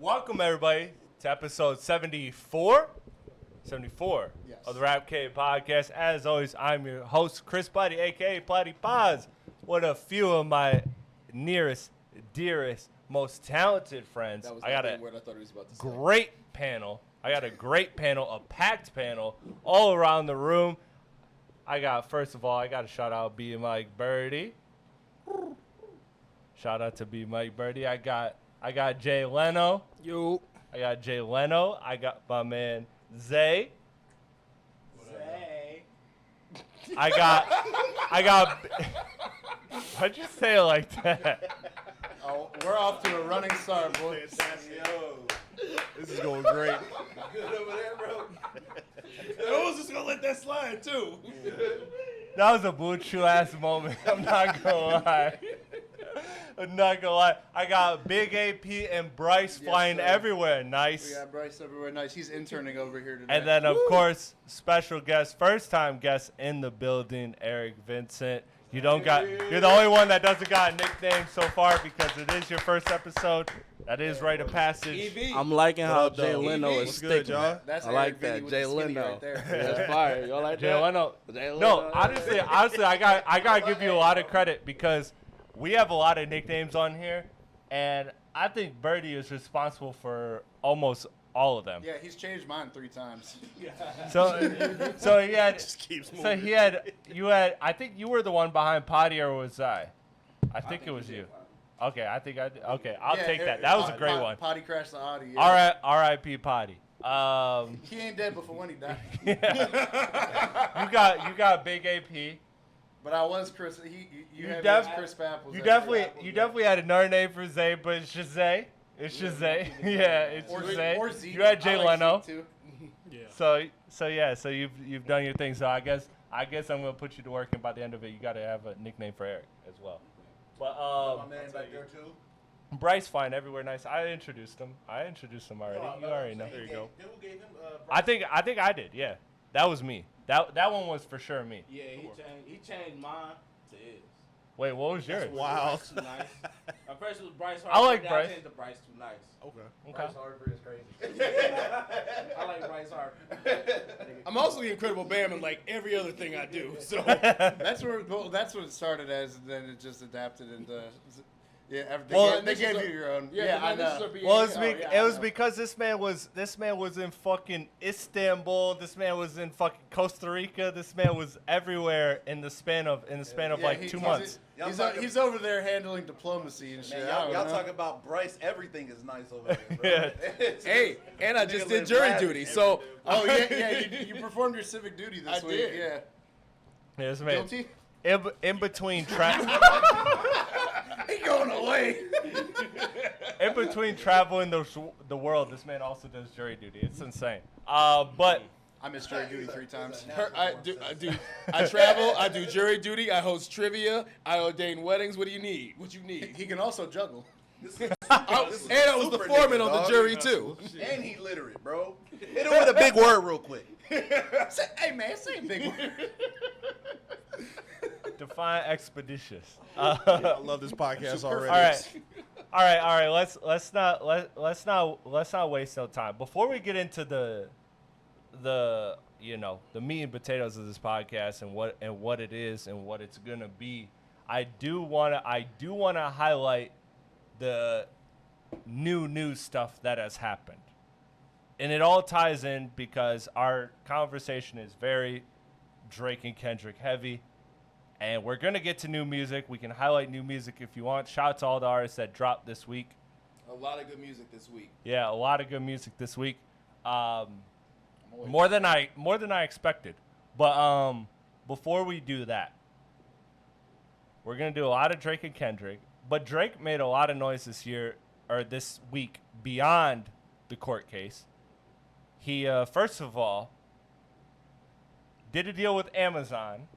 Welcome, everybody, to episode 74 Yes. of the Rap Cave Podcast. As always, I'm your host, Chris Platte, a.k.a. Platte Paz, with a few of my nearest, dearest, most talented friends. That was I got the a word I thought he was about to say. great panel. A packed panel all around the room. First of all, I got to shout out Biirdie. Shout out to Biirdie. I got Jay Leno. Yo. I got Jay Leno. I got my man Zay. Zay. I got. Why'd you say it like that? Oh, we're off to a running start, boy. This is going great. Good over there, bro. I was just going to let that slide, too. That was a blue chew ass moment. I'm not gonna lie. I got Big AP and Bryce flying sir. everywhere. We Nice. got Bryce everywhere. Nice. He's interning over here today. And then, of course, special guest, first time guest in the building, Eric Vincent. You're the only one that doesn't got a nickname so far because it is your first episode. That is rite of passage. I'm liking how What up, Jay though? Leno EV? is What's sticking. good, y'all? That's I like Eric Vincent that. with Jay the skinny Leno. right there. That's fire. Y'all like Jay that? Leno. Jay Leno. No, honestly, I gotta give you a lot of credit because we have a lot of nicknames on here, and I think Biirdie is responsible for almost all of them. Yeah, he's changed mine 3 times. So he had. Just keeps So you had. I think you were the one behind Potty, or was I? I think it was you. Okay, I think I did. Okay, I'll Yeah, take that. Eric- That was a great one. Potty crashed the Audi. Yeah. All right, R.I.P. Potty. He ain't dead before when he died. You got Big AP. But I was Chris. You had me def- as Chris Papples. You definitely had another name for Zay, but it's just Zay. It's just Zay. Yeah, it's just Zay. Or Zeke. You had Jay I like Leno. Zeke too. So you've done your thing. So I guess I'm gonna put you to work, and by the end of it, you gotta have a nickname for Eric as well. But My man back there too. Bryce fine everywhere nice. I introduced him already. You already know. There you go. Who gave him? I think I did. Yeah, that was me. That one was for sure me. Yeah, he changed mine to his. Wait, what was yours? Wow. Too nice. At first it was Bryce Hart. I like then Bryce. I changed to Bryce Too Nice. Okay. Okay. Bryce Harper is crazy. I like Bryce Hart. I'm also the Incredible Bam in like every other thing I do. So That's what it started as, and then it just adapted into. Yeah, they gave you your own. Yeah, I know. Well, it was because this man was in fucking Istanbul. This man was in fucking Costa Rica. This man was everywhere in the span of like 2 months. He's over there handling diplomacy and shit. Man, y'all talk about Bryce. Everything is nice over there, bro. Yeah. hey, and I just did jury duty. So Oh yeah, you performed your civic duty this week. did. Yeah. Yeah, this man. Guilty? In between He going away. in between traveling the world, this man also does jury duty. It's insane. But I missed jury duty 3 times. I travel. I do jury duty. I host trivia. I ordain weddings. What do you need? What you need? He can also juggle. And I was the super foreman nigga, on the dog. jury too. And he literate, bro. Hit him with a big word real quick. Hey man, say a big word. define expeditious. I love this podcast already. All right. Let's not waste no time. Before we get into the meat and potatoes of this podcast and what it is and what it's gonna be, I do wanna highlight the new stuff that has happened. And it all ties in because our conversation is very Drake and Kendrick heavy. And we're going to get to new music. We can highlight new music if you want. Shout out to all the artists that dropped this week. A lot of good music this week. Yeah, a lot of good music this week. More than I expected. But before we do that, we're going to do a lot of Drake and Kendrick. But Drake made a lot of noise this week beyond the court case. He, first of all, did a deal with Amazon.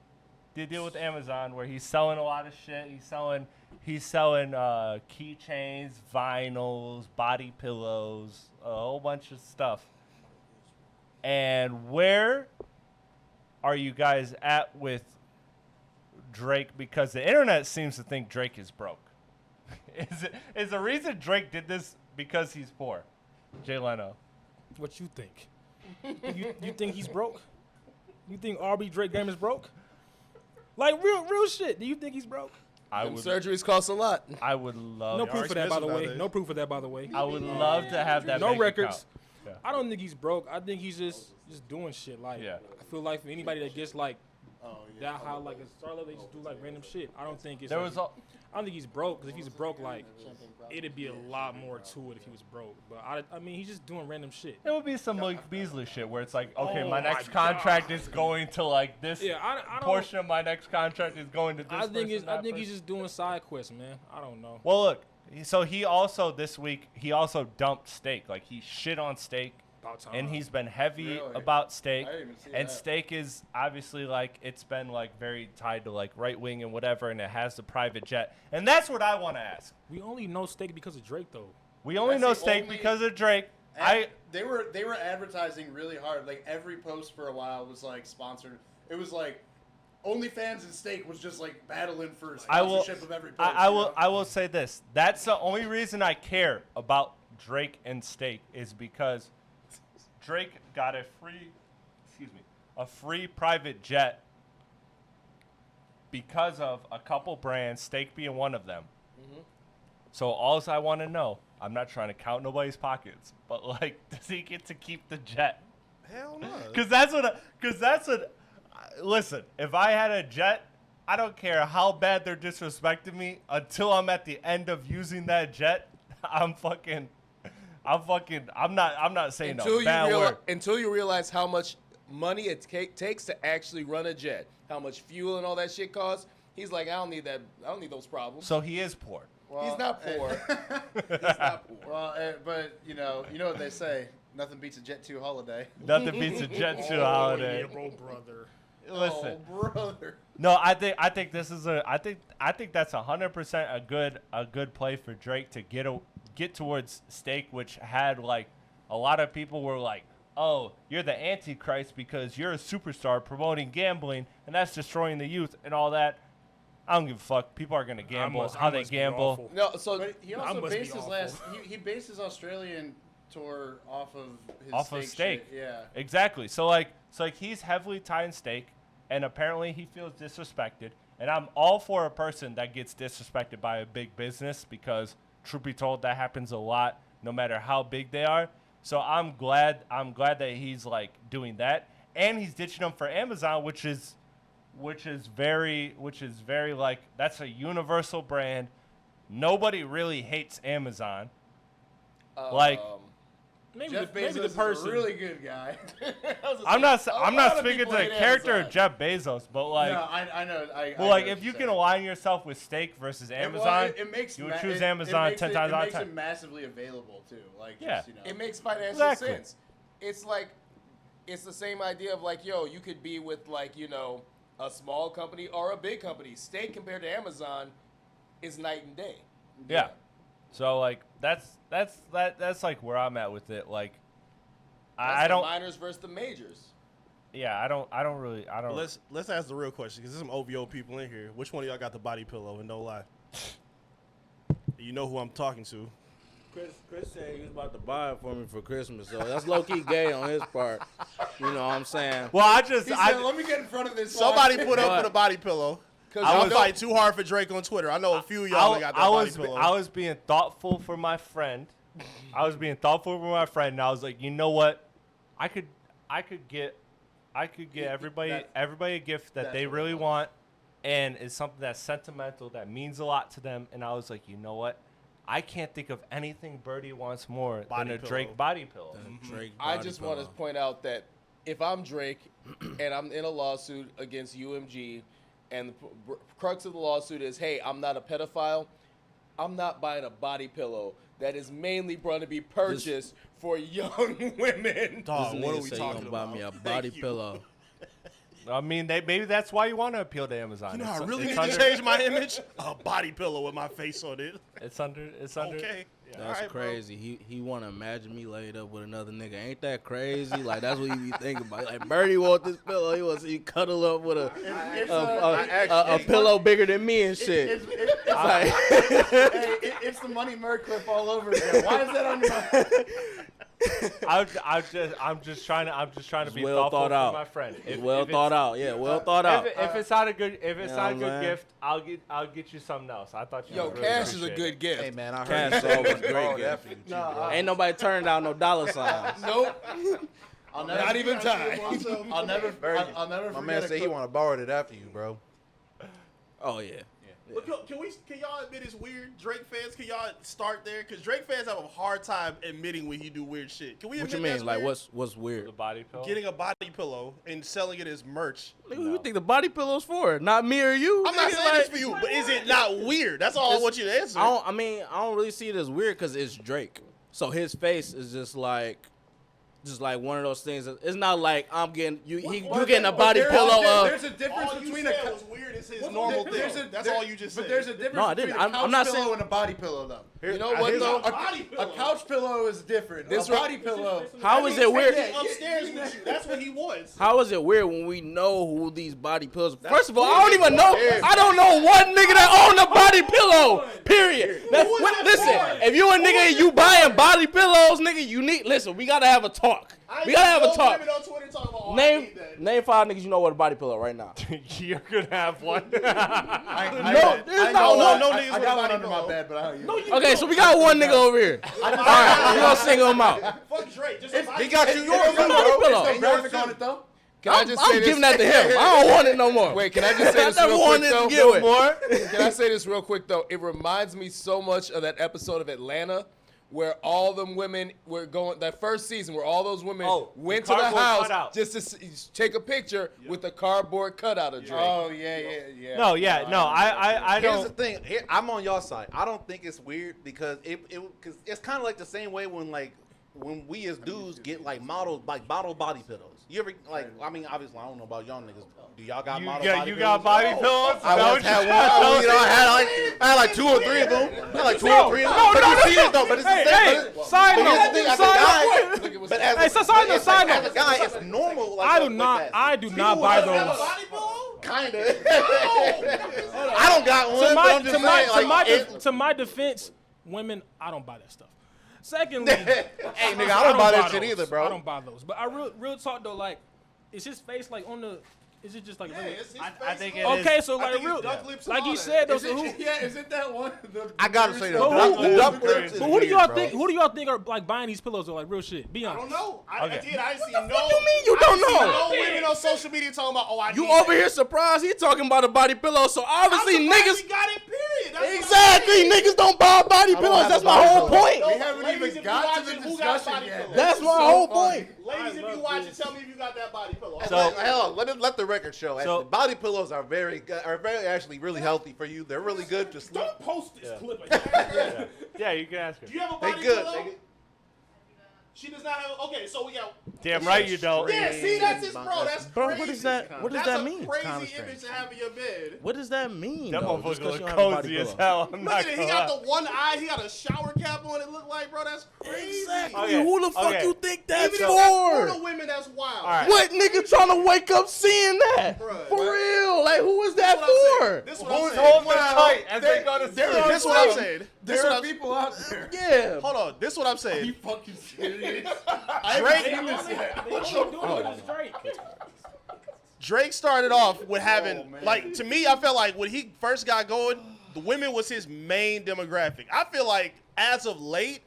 Where he's selling a lot of shit. He's selling keychains, vinyls, body pillows, a whole bunch of stuff. And where are you guys at with Drake? Because the internet seems to think Drake is broke. Is the reason Drake did this because he's poor? Jay Leno. What you think? You think he's broke? You think R.B. Drake game is broke? Like real shit. Do you think he's broke? Surgeries cost a lot. I would love. No proof of that, by the way. No proof of that, by the way. I would love to have that. No records. Yeah. I don't think he's broke. I think he's just doing shit. Like, I feel like for anybody that gets like that high, like a star level, they just do like random shit. I don't think it's. I don't think he's broke, because if he's broke, like, it'd be a lot more to it if he was broke. But I mean, he's just doing random shit. It would be some Malik Beasley shit where it's like, okay, my next contract is going to like this. Yeah, I portion of my next contract is going to this. I think he's just doing side quests, man. I don't know. Well, look, so he also this week he also dumped Steak. Like, he shit on Steak. And he's been heavy about Steak. And Steak is obviously, like, it's been, like, very tied to, like, right wing and whatever, and it has the private jet. And that's what I want to ask. We only know Steak because of Drake, though. We only know Steak because of Drake. They were advertising really hard. Like, every post for a while was, like, sponsored. It was, like, OnlyFans and Steak was just, like, battling for sponsorship of every post. I will say this. That's the only reason I care about Drake and Steak is because Drake got a free private jet because of a couple brands, Steak being one of them. Mm-hmm. So all I want to know, I'm not trying to count nobody's pockets, but like, does he get to keep the jet? Hell no. Because that's what. Listen, if I had a jet, I don't care how bad they're disrespecting me. Until I'm at the end of using that jet, I'm not saying no bad word. Until you realize how much money it takes to actually run a jet, how much fuel and all that shit costs. He's like, I don't need that. I don't need those problems. So he is poor. Well, he's not poor. He's not poor. Well, but you know what they say. Nothing beats a Jet 2 holiday. Nothing beats a Jet 2 holiday. Yeah, bro, brother. Listen, brother. No, I think this is I think that's 100% a good play for Drake to get towards Steak, which had like a lot of people were like, oh, you're the Antichrist because you're a superstar promoting gambling and that's destroying the youth and all that. I don't give a fuck. People are gonna gamble. How they gamble. No, so but he also based his he based his Australian tour off of Steak. Shit. Yeah, exactly. So like he's heavily tied in Steak, and apparently he feels disrespected. And I'm all for a person that gets disrespected by a big business because, truth be told, that happens a lot, no matter how big they are. So I'm glad that he's like doing that, and he's ditching them for Amazon, which is very like, that's a universal brand. Nobody really hates Amazon. Maybe the person is a really good guy. I'm not speaking to the character of Jeff Bezos, but like, no, I know. Well, like, if you can align yourself with Steak versus Amazon, you would choose Amazon 10 times out of 10. It makes it massively available too. Like, yeah, just, you know. It makes financial sense. It's like, it's the same idea of like, yo, you could be with like, you know, a small company or a big company. Steak compared to Amazon is night and day. Yeah. So like that's like where I'm at with it. Like, I don't. The minors versus the majors. Yeah, I don't really. Let's ask the real question, because there's some OVO people in here. Which one of y'all got the body pillow? And don't lie. You know who I'm talking to. Chris said he was about to buy it for me for Christmas, so that's low key gay on his part. You know what I'm saying? Well, he said, let me get in front of this. Somebody put up for the body pillow. I was fighting too hard for Drake on Twitter. I know a few of y'all got that body pillow. I was being thoughtful for my friend. And I was like, you know what? I could get everybody a gift that they really want, and it's something that's sentimental, that means a lot to them. And I was like, you know what? I can't think of anything Biirdie wants more than a Drake body pillow. I just want to point out that if I'm Drake and I'm in a lawsuit against UMG, and the crux of the lawsuit is, hey, I'm not a pedophile, I'm not buying a body pillow that is mainly going to be purchased for young women. Dog, what are we talking about? Buy me a body pillow. I mean, maybe that's why you want to appeal to Amazon. You know, I really need to change my image. A body pillow with my face on it. It's under. Okay. Yeah, that's right, crazy. He want to imagine me laid up with another nigga. Ain't that crazy? Like, that's what he be thinking about. Like, Biirdie want this pillow. He wants to see you cuddle up with a pillow bigger than me and shit. It's the Money Murr clip all over again. Why is that on your mind? I'm just trying to be well thoughtful thought out. for my friend. Well thought out. Yeah, well thought out. If it's not a good man. gift, I'll get you something else. I thought you. Yo, would really cash is a appreciate good gift. Hey man, I Cash heard is always a great gift. gift. Ain't nobody turned down no dollar signs. Nope. I'll never, Not even time. I'll never My forget man said he want to borrow it after you, bro. Oh yeah. But can y'all admit it's weird? Drake fans, can y'all start there? Because Drake fans have a hard time admitting when he do weird shit. Can we What admit you mean? that's Like weird? what's weird? The body pillow. Getting a body pillow and selling it as merch. Nigga, who you think the body pillow's for? Not me or you. I'm not Nigga, saying like, it's for you, but is it not weird? That's all I want you to answer. I don't really see it as weird because it's Drake. So his face is just like one of those things. It's not like I'm getting you getting a body pillow. There's a difference all you between said a was weird is his normal thing. That's all you just said. But there's a difference No, I between didn't. a I'm couch not pillow saying- and a body pillow, though. You know what though? A couch pillow is different. This a body pillow. How is it weird? Upstairs with you. That's what he was. How is it weird when we know who these body pillows? First of all, I don't even know. I don't know one nigga that own a body pillow. Period. Listen, if you a nigga and you buying body pillows, nigga, you need. Listen, we gotta have a talk. We gotta have a talk. Women on Twitter talking about, oh, I Name need that. name 5 niggas you know what a body pillow right now. You're gonna have one. No, there's I not one. no I niggas got with one body under my pillow. bed, but I don't use it. Okay, so we got one nigga over here. All right, we gonna single him out. Fuck Drake. Just a body He got you yours, There's no body pillow. There's no graphic on it, though. Can I just say I'm this? giving that to him. I don't want it no more. Wait, can I just say this I never real quick wanted though? to give it. Can I say this real quick though? It reminds me so much of that episode of Atlanta where all them women were going, that first season where all those women went to the cardboard house cutout. just to take a picture with a cardboard cutout of Drake. Oh, yeah. No, I Here's the don't. thing. I'm on y'all side. I don't think it's weird because cause it's kind of like the same way when we as dudes get like model body pillows. You ever like? I mean, obviously, I don't know about y'all niggas. Do y'all got model body You pillows? got body pillows? I once had one. You know, I had like 2 or 3 of them. I had like 2 or 3 of them. But you see it though. But it's the same. Side But here's the thing, note. as a guy, but as Side a guy, it's normal. Like, I do not buy those. Kinda. I don't got one. To my defense, women, I don't buy that stuff. Secondly, Hey, nigga, I don't buy that shit those. either, bro. I don't buy those. But I real talk though, like, is his face like on the? Is it just like? really, I think it okay, is. so like real, like he said, though. So who? Isn't that one? I gotta say that. Who- Duck lips is But who do weird, y'all bro. think? Who do y'all think are like buying these pillows or like real shit? Be I honest. don't know. I Okay. did. I didn't see no. What you mean you don't know? No women on social media talking about, oh, I You need over that. here surprised he talking about a body pillow, so I'm obviously surprised niggas. he got it, period. That's Exactly, niggas don't buy body pillows. have That's a my body whole pillow. point. We haven't Ladies, even if you got to watching, the who got discussion body yet. pillows? That's my So whole funny. point. Ladies, if you watch it, tell me if you got that body pillow. So- Hell, let the record show. So- Actually, body pillows are very actually really healthy for you. They're really good to sleep. Don't post this clip again. Yeah, you can ask her. Do you have a They body good. pillow? She does not have. Okay, so we got. Damn right you don't. Yeah, see, that's his bro. That's Bro, crazy. what is that? What does That's that mean? a crazy image to have in your bed. What does that mean? That though, just motherfucker 'cause look you don't have a body cozy as pillow? hell. I'm Look not at it. He gonna got lie. the one eye. He got a shower cap on. It look like, bro, that's crazy. Exactly. Okay, Who the fuck okay. you think that's Even if that's for the for? women, that's wild. All right. What nigga trying to wake up seeing that? Bruh. For real? Like who is that This what I'm saying. for? This what I'm Who's saying. holding it tight as they go to sleep? This what I'm saying. This There what are I'm people out there. Yeah. Hold on. This what I'm Are you saying. fucking serious? I haven't seen this yet. What you doing with this Drake? Drake started off with having, like, to me, I felt like when he first got going, the women was his main demographic. I feel like as of late,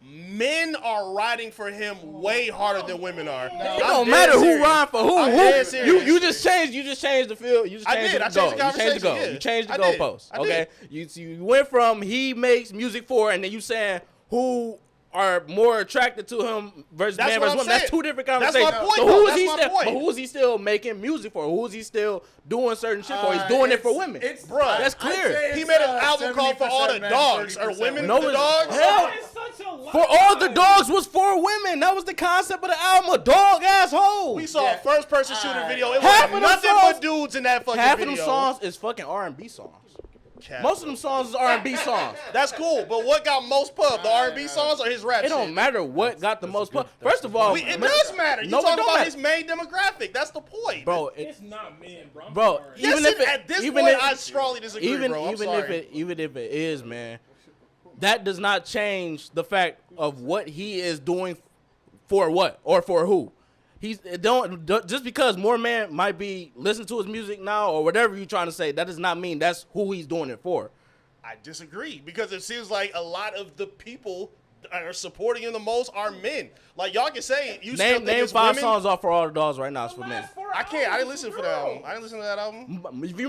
men are riding for him way harder than women are. It don't matter who rhyme for who. I'm Who dead serious. you just changed the field. You just I changed did. the I changed the goal. You changed the goal. conversation, You changed the yeah. I did. goalpost. I Okay. did. You went from he makes music for, and then you saying who are more attracted to him versus That's man what versus I'm women. That's saying. two different That's my conversations. point, So though. who is That's he my still? point. But who is he still making music for? Who is he still doing certain shit for? He's doing it for women. It's Bruh, That's clear. He made an album called For All the 70% Dogs. men, Are women 30% No, the it's- dogs? hell, Such a lie. For All the Dogs was for women. That was the concept of the album. A dog asshole. We saw a first-person shooter video. It Half was of them nothing songs- but dudes in that fucking Half video. of them songs is fucking R&B songs. Cap. Most of them songs is R&B songs. That's cool, but what got most pub? The R&B songs or his rap It shit? don't matter what got the most pub. First of all, It does matter. You No, it talking don't about matter. his main demographic. That's the point. bro. It's not men, bro. I'm Bro, sorry. even Yes, if it, at this even point, if, I strongly disagree, bro. I'm sorry. even if it is, man, that does not change the fact of what he is doing For what or for who? Just because more men might be listening to his music now or whatever you're trying to say, that does not mean that's who he's doing it for. I disagree because it seems like a lot of the people that are supporting him the most are men. Like y'all can say you name 5 women. songs off For All the Dogs right now. It's for men. I can't. I didn't listen for that album. I didn't listen to that album. If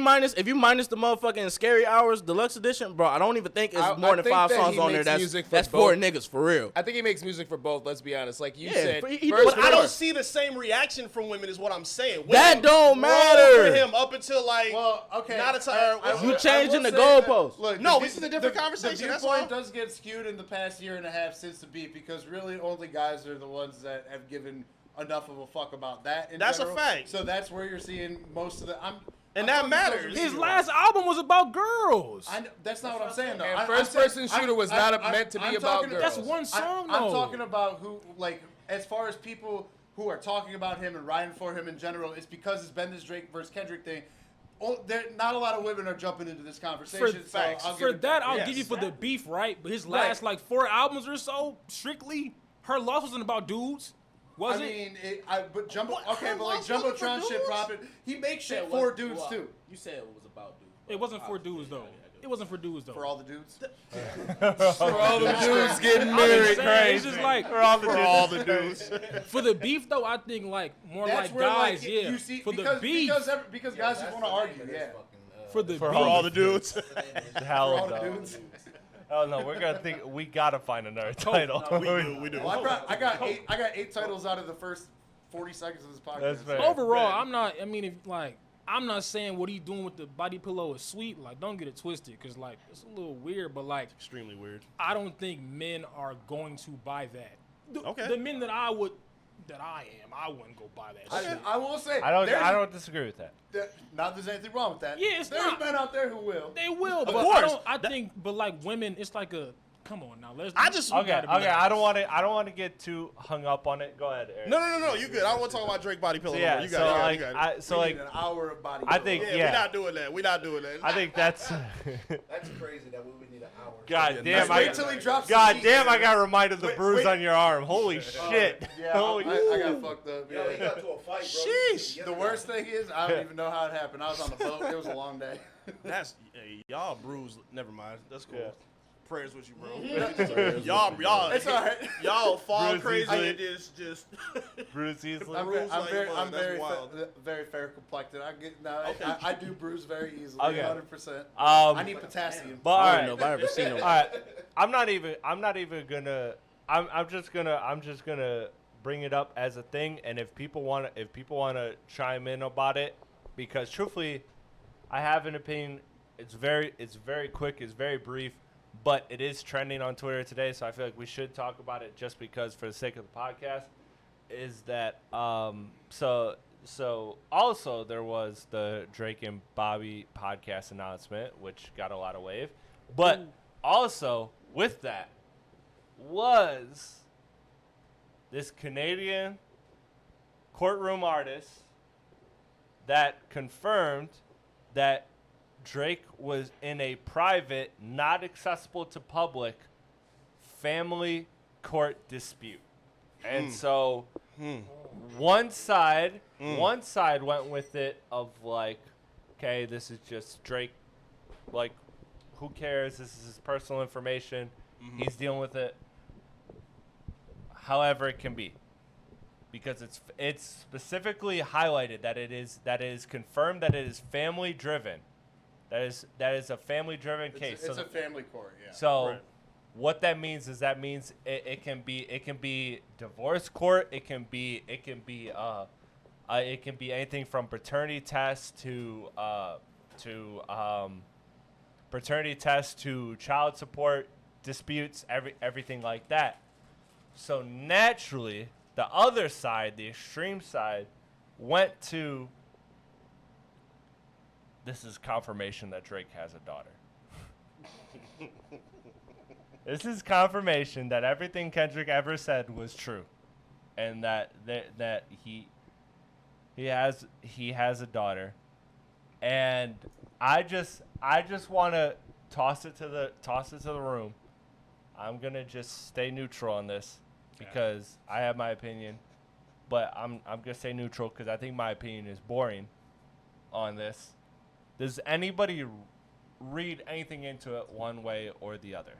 you minus the motherfucking Scary Hours Deluxe Edition, bro, I don't even think it's more than think 5 that songs he on there. makes That's for niggas for real. I think he makes music for both. Let's be honest. Like you Yeah, said, But I don't see the same reaction from women. Is what I'm saying. That Women don't roll matter. for him up until like. Well, okay. Not a time. You changing the goalposts. goalposts. No, this is a different conversation. The That's viewpoint all. does get skewed in the past year and a half since the beef because really only guys are the ones that have given enough of a fuck about that. That's general. a fact. So that's where you're seeing most of the. And that matters. His last album was about girls. That's not what I'm saying though. And First Person Shooter was not meant to be about girls. That's one song, though. I'm talking about who, like, as far as people who are talking about him and writing for him in general, it's because it's been this Drake versus Kendrick thing. Not a lot of women are jumping into this conversation. I'll give you for the beef, right? But his last like 4 albums or so, strictly, her loss wasn't about dudes. Was it? But Jumbo, okay, but like Jumbotron shit popping, he makes shit for dudes too. You said it was about dudes. It wasn't for dudes though. It wasn't for dudes though. For all the dudes. For all the dudes getting married. It's just like For all the dudes. for the beef though. I think like more That's like where guys, like yeah. you see For because the beef, because guys just want to argue, yeah. for the For beef. all the dudes. Hell For all the no. dudes. Oh no, we gotta find another title. We do. Well, I got 8 titles out of the first 40 seconds of this podcast. That's fair. Overall, I'm not. I mean, I'm not saying what he's doing with the body pillow is sweet. Like, don't get it twisted, cause like it's a little weird. But like, Extremely weird. I don't think men are going to buy that. Okay. The men that I wouldn't go buy that shit. I will say I don't disagree with that. Not there's anything wrong with that. Yeah, it's there's not. men out there who will. They will, but course. I think, but like women, it's like a. Come on now, let's. Okay. I don't want to get too hung up on it. Go ahead, Eric. No. You good. I don't want to talk about Drake body pillow. Yeah, You got it. so We like need an hour of body. I think We're not doing that. I think that's. That's crazy that we would need an hour. God damn! Wait till he drops. God the damn! beat. I got reminded of the bruise wait. on your arm. Holy shit! Yeah, Holy. I got fucked up. Yo, he Yeah. got to a fight, bro. Sheesh. The worst thing is I don't even know how it happened. I was on the boat. It was a long day. That's y'all bruised. Never mind. That's cool. Yeah. Prayers with you, bro. y'all, It's all right. y'all fall Bruce crazy easily. and just. Bruise easily. I'm That's very wild. very fair complected. Okay. I do bruise very easily. Okay. 100%. Um, I need potassium. But all I right. don't know if I ever seen him. All right. I'm not even gonna. I'm just gonna bring it up as a thing, and if people wanna chime in about it, because truthfully, I have an opinion. It's very quick. It's very brief, but it is trending on Twitter today, so I feel like we should talk about it just because, for the sake of the podcast, is that so also there was the Drake and Bobby podcast announcement, which got a lot of wave, but also with that was this Canadian courtroom artist that confirmed that Drake was in a private, not accessible to public, family court dispute. And so one side went with it of like, okay, this is just Drake, like, who cares? This is his personal information. He's dealing with it however it can be. Because it's specifically highlighted that it is confirmed that it is family driven. That is a family driven case. It's a family court, yeah. So what that means is it can be divorce court. It can be anything from paternity test to child support disputes, everything like that. So naturally, the other side, the extreme side, went to, this is confirmation that Drake has a daughter. This is confirmation that everything Kendrick ever said was true, and that he has a daughter, and I just want to toss it to the room. I'm gonna just stay neutral on this. because I have my opinion, but I'm gonna say neutral because I think my opinion is boring on this. Does anybody read anything into it one way or the other?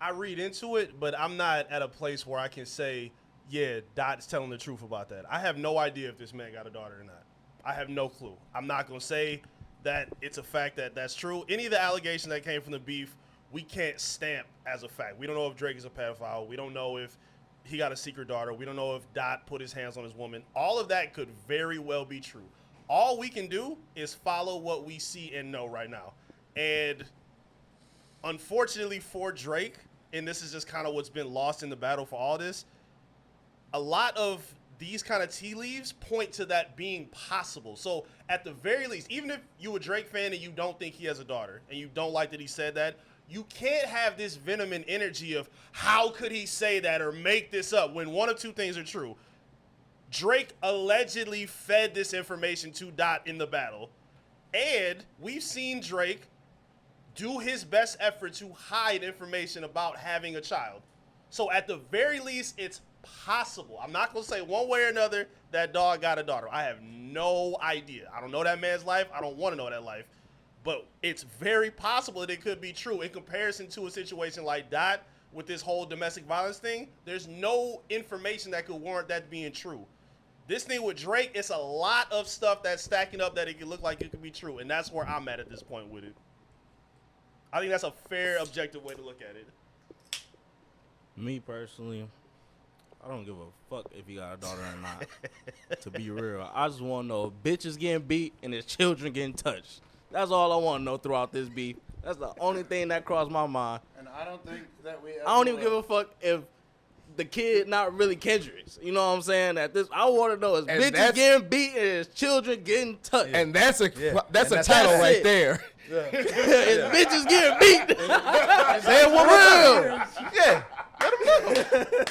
I read into it, but I'm not at a place where I can say, yeah, Dot's telling the truth about that. I have no idea if this man got a daughter or not. I have no clue. I'm not going to say that it's a fact that that's true. Any of the allegations that came from the beef, we can't stamp as a fact. We don't know if Drake is a pedophile. We don't know if he got a secret daughter. We don't know if Dot put his hands on his woman. All of that could very well be true. All we can do is follow what we see and know right now. And unfortunately for Drake, and this is just kind of what's been lost in the battle for all this, a lot of these kind of tea leaves point to that being possible. So at the very least, even if you're a Drake fan and you don't think he has a daughter and you don't like that he said that, you can't have this venom and energy of how could he say that or make this up when one of two things are true. Drake allegedly fed this information to Dot in the battle, and we've seen Drake do his best effort to hide information about having a child. So at the very least, it's possible. I'm not going to say one way or another that dog got a daughter. I have no idea. I don't know that man's life. I don't want to know that life. But it's very possible that it could be true. In comparison to a situation like Dot with this whole domestic violence thing, there's no information that could warrant that being true. This thing with Drake, it's a lot of stuff that's stacking up that it could look like it could be true. And that's where I'm at this point with it. I think that's a fair, objective way to look at it. Me personally, I don't give a fuck if he got a daughter or not. To be real, I just want to know if bitches getting beat and his children getting touched. That's all I want to know throughout this beef. That's the only thing that crossed my mind. And I don't think that we. I don't even give a fuck if the kid not really Kendrick's. You know what I'm saying? At this, I want to know is bitches getting beat and his children getting touched. And that's a title right there. Yeah. Bitches getting beat. Say it for real. Yeah. Let him know.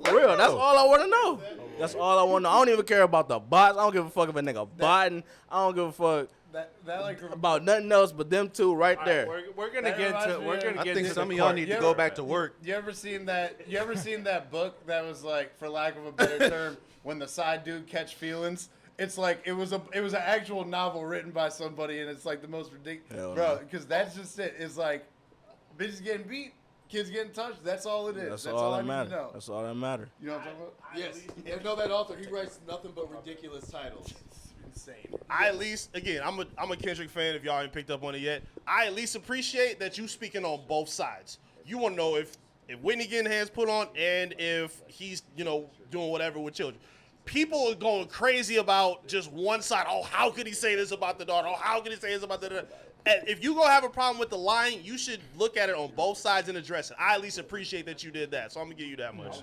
For real. That's all I want to know. That's all I want to know. I don't even care about the bots. I don't give a fuck if a nigga botting. I don't give a fuck about nothing else but them two right there. We're gonna get into. I think some of y'all need to go back to work. You ever seen that book that was like, for lack of a better term, when the side dude catch feelings? It's like it was an actual novel written by somebody, and it's like the most ridiculous, bro. Because that's just it. It's like bitches getting beat, kids getting touched. That's all it is. That's all that matters. That's all that matters. You know what I'm talking about? Yes. You know that author? He writes nothing but ridiculous titles. Insane. I at least, again, I'm a Kendrick fan if y'all ain't picked up on it yet. I at least appreciate that you speaking on both sides. You want to know if Whitney getting hands put on and if he's, doing whatever with children. People are going crazy about just one side. Oh, how could he say this about the daughter? Oh, how could he say this about the daughter? And if you're going to have a problem with the line, you should look at it on both sides and address it. I at least appreciate that you did that, so I'm going to give you that much.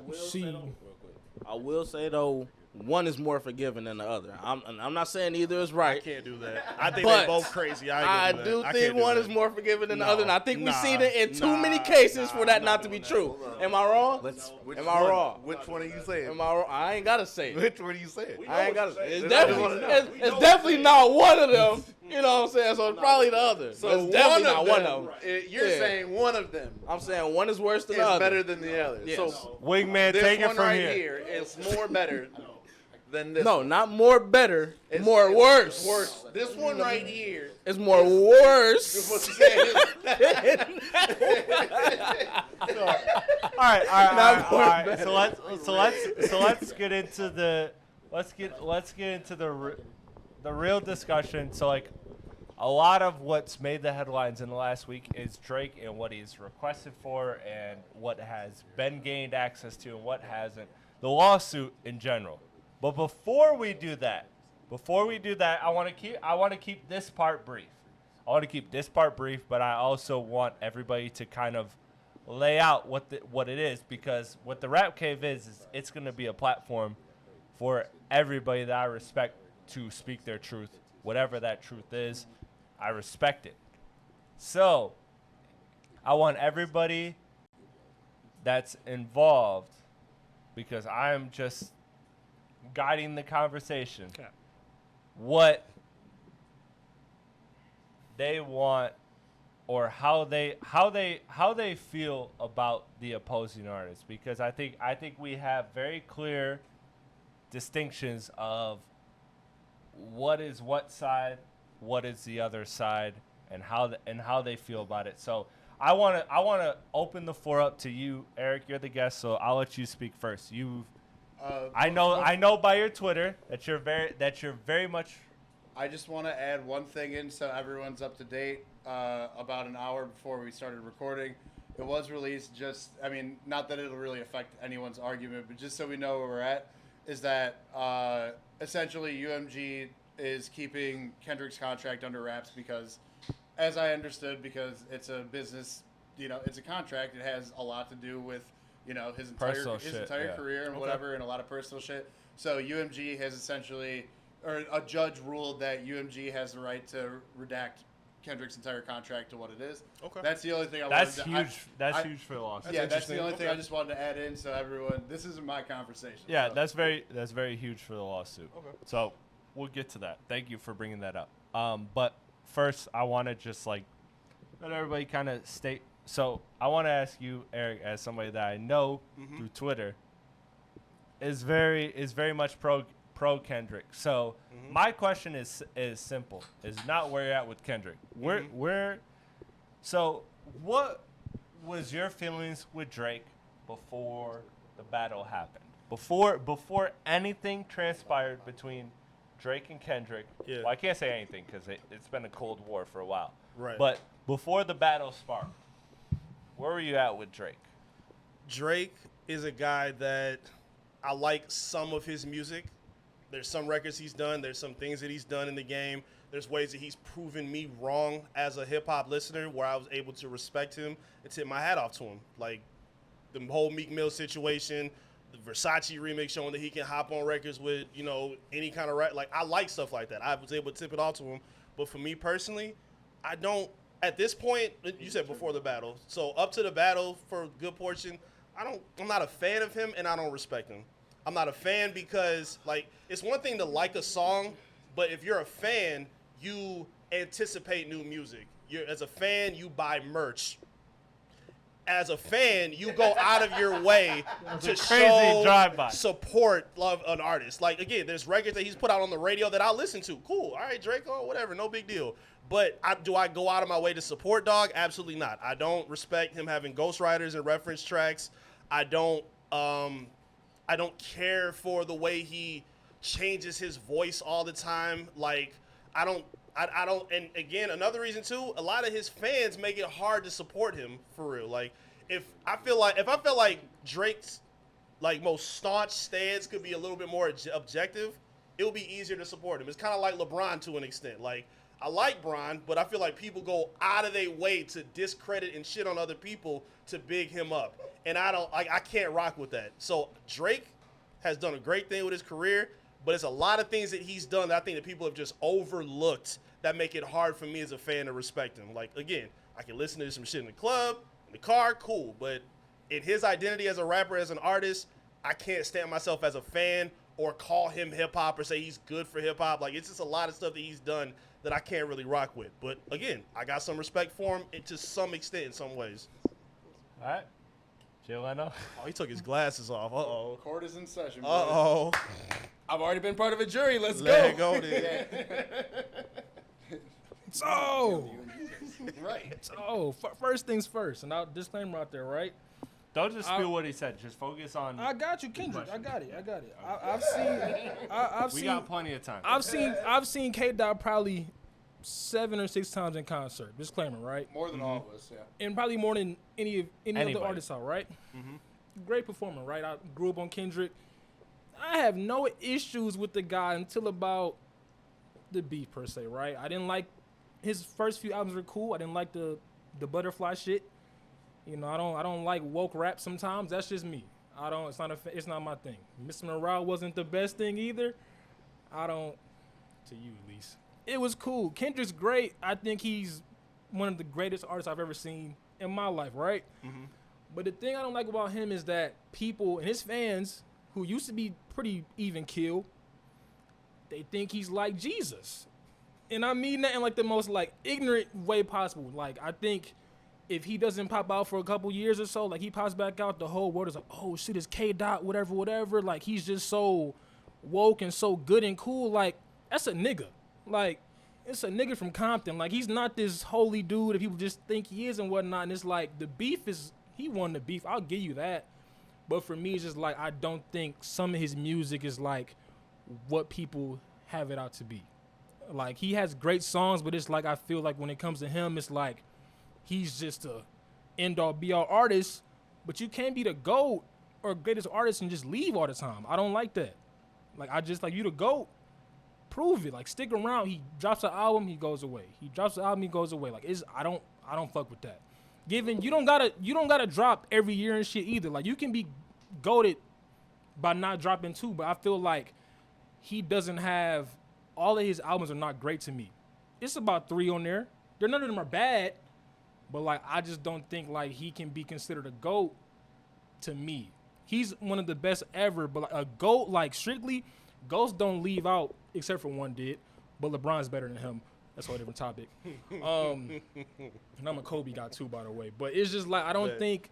I will say, though, one is more forgiving than the other. I'm not saying either is right. I can't do that. I think they're both crazy. I do think one is more forgiving than the other, and I think we've seen it in too many cases for that not to be true. Am I wrong? Am I wrong? Which one are you saying? Am I wrong? I ain't got to say it. Which one are you saying? I ain't got to say it. It's definitely not one of them. You know what I'm saying? So it's probably the other. So it's definitely not one of them. You're saying one of them. I'm saying one is worse than the other. It's better than the other. Yes. So Wingman, take it from here is more better than this. No, not more better. More worse. Worse. This one right here is more worse. What you saying? All right. So let's get into the real discussion. So like, a lot of what's made the headlines in the last week is Drake and what he's requested for and what has been gained access to and what hasn't. The lawsuit in general. But before we do that, I want to keep this part brief. But I also want everybody to kind of lay out what it is, because what the Rap Cave is it's going to be a platform for everybody that I respect to speak their truth, whatever that truth is. I respect it. So I want everybody that's involved, because I am just guiding the conversation, what they want or how they feel about the opposing artist, because I think we have very clear distinctions of what is what side, what is the other side, and how they feel about it. So I want to open the floor up to you, Eric. You're the guest, so I'll let you speak first. I know by your Twitter that you're very much. I just want to add one thing in so everyone's up to date. About an hour before we started recording, it was released. Not that it'll really affect anyone's argument, but just so we know where we're at, is that essentially UMG is keeping Kendrick's contract under wraps because, as I understood, because it's a business, it's a contract. It has a lot to do with, his entire career and whatever, and a lot of personal shit. So UMG has essentially, or a judge ruled that UMG has the right to redact Kendrick's entire contract to what it is. Okay. That's the only thing That's huge for the lawsuit. Yeah, that's the only thing I just wanted to add in so everyone, this isn't my conversation. Yeah, so. that's very huge for the lawsuit. Okay. So we'll get to that. Thank you for bringing that up. But first, I want to just let everybody kind of state. So I want to ask you, Eric, as somebody that I know through Twitter, is very much pro Kendrick. So my question is simple. Is not where you're at with Kendrick. So what was your feelings with Drake before the battle happened? Before anything transpired between Drake and Kendrick. Yeah. Well, I can't say anything because it's been a Cold War for a while. Right. But before the battle sparked, where were you at with Drake? Drake is a guy that I like some of his music. There's some records he's done. There's some things that he's done in the game. There's ways that he's proven me wrong as a hip-hop listener where I was able to respect him and tip my hat off to him. Like the whole Meek Mill situation, the Versace remix showing that he can hop on records with, any kind of Like, I like stuff like that. I was able to tip it off to him. But for me personally, I don't, at this point, you said before the battle. So up to the battle for a good portion, I'm not a fan of him and I don't respect him. I'm not a fan because, it's one thing to like a song, but if you're a fan, you anticipate new music. As a fan, you buy merch. As a fan, you go out of your way to show support, love an artist. Again, there's records that he's put out on the radio that I'll listen to. Cool. All right, Drake, whatever, no big deal. But do I go out of my way to support dog? Absolutely not. I don't respect him having ghostwriters and reference tracks. I don't care for the way he changes his voice all the time. I don't, and again, another reason too, a lot of his fans make it hard to support him for real. If I felt like Drake's most staunch stance could be a little bit more objective, it would be easier to support him. It's kind of like LeBron to an extent. I like Bron, but I feel like people go out of their way to discredit and shit on other people to big him up. And I can't rock with that. So Drake has done a great thing with his career, but it's a lot of things that he's done that I think that people have just overlooked that make it hard for me as a fan to respect him. Again, I can listen to some shit in the club, in the car, cool. But in his identity as a rapper, as an artist, I can't stand myself as a fan or call him hip-hop or say he's good for hip-hop. It's just a lot of stuff that he's done that I can't really rock with. But again, I got some respect for him to some extent in some ways. All right. Jay Leno. Oh, he took his glasses off. Uh-oh. Court is in session. Uh-oh. I've already been part of a jury. Let's Let go. it go then. So, Right. first things first, and I'll disclaimer out there, right? Don't just spill what he said. Just focus on. I got you, Kendrick. I got it. We got plenty of time. I've seen K-Dot probably 7 or 6 times in concert. Disclaimer, right? More than all of us, yeah. And probably more than any of the Anybody. artists out, right? Great performer, right? I grew up on Kendrick. I have no issues with the guy until about the beef per se, right? I didn't like his first few albums were cool. I didn't like the butterfly shit. I don't like woke rap sometimes. That's just me. It's not my thing. Mr. Morale wasn't the best thing either. To you at least. It was cool. Kendrick's great. I think he's one of the greatest artists I've ever seen in my life, right? But the thing I don't like about him is that people and his fans, who used to be pretty even keel, they think he's like Jesus. And I mean that in like the most like ignorant way possible. Like I think if he doesn't pop out for a couple years or so, like he pops back out, the whole world is like, oh shit, it's K Dot, whatever. Like he's just so woke and so good and cool. Like that's a nigga. Like it's a nigga from Compton. Like he's not this holy dude that people just think he is and whatnot. And it's like the beef is he won the beef. I'll give you that. But for me, it's just like I don't think some of his music is like what people have it out to be. Like he has great songs, but it's like I feel like when it comes to him, it's like he's just a end-all be-all artist, but you can't be the GOAT or greatest artist and just leave all the time. I don't like that. Like I just like you the GOAT, prove it. Like stick around. He drops an album, he goes away. He drops an album, he goes away. Like I don't fuck with that. Given you don't gotta drop every year and shit either. Like you can be GOATed by not dropping too, but I feel like he doesn't have. All of his albums are not great to me. It's about 3 on there. None of them are bad, but like I just don't think like he can be considered a GOAT to me. He's one of the best ever, but like a GOAT, like strictly, GOATs don't leave out except for one did, but LeBron's better than him. That's a whole different topic. And I'm a Kobe guy too, by the way. But it's just like I don't think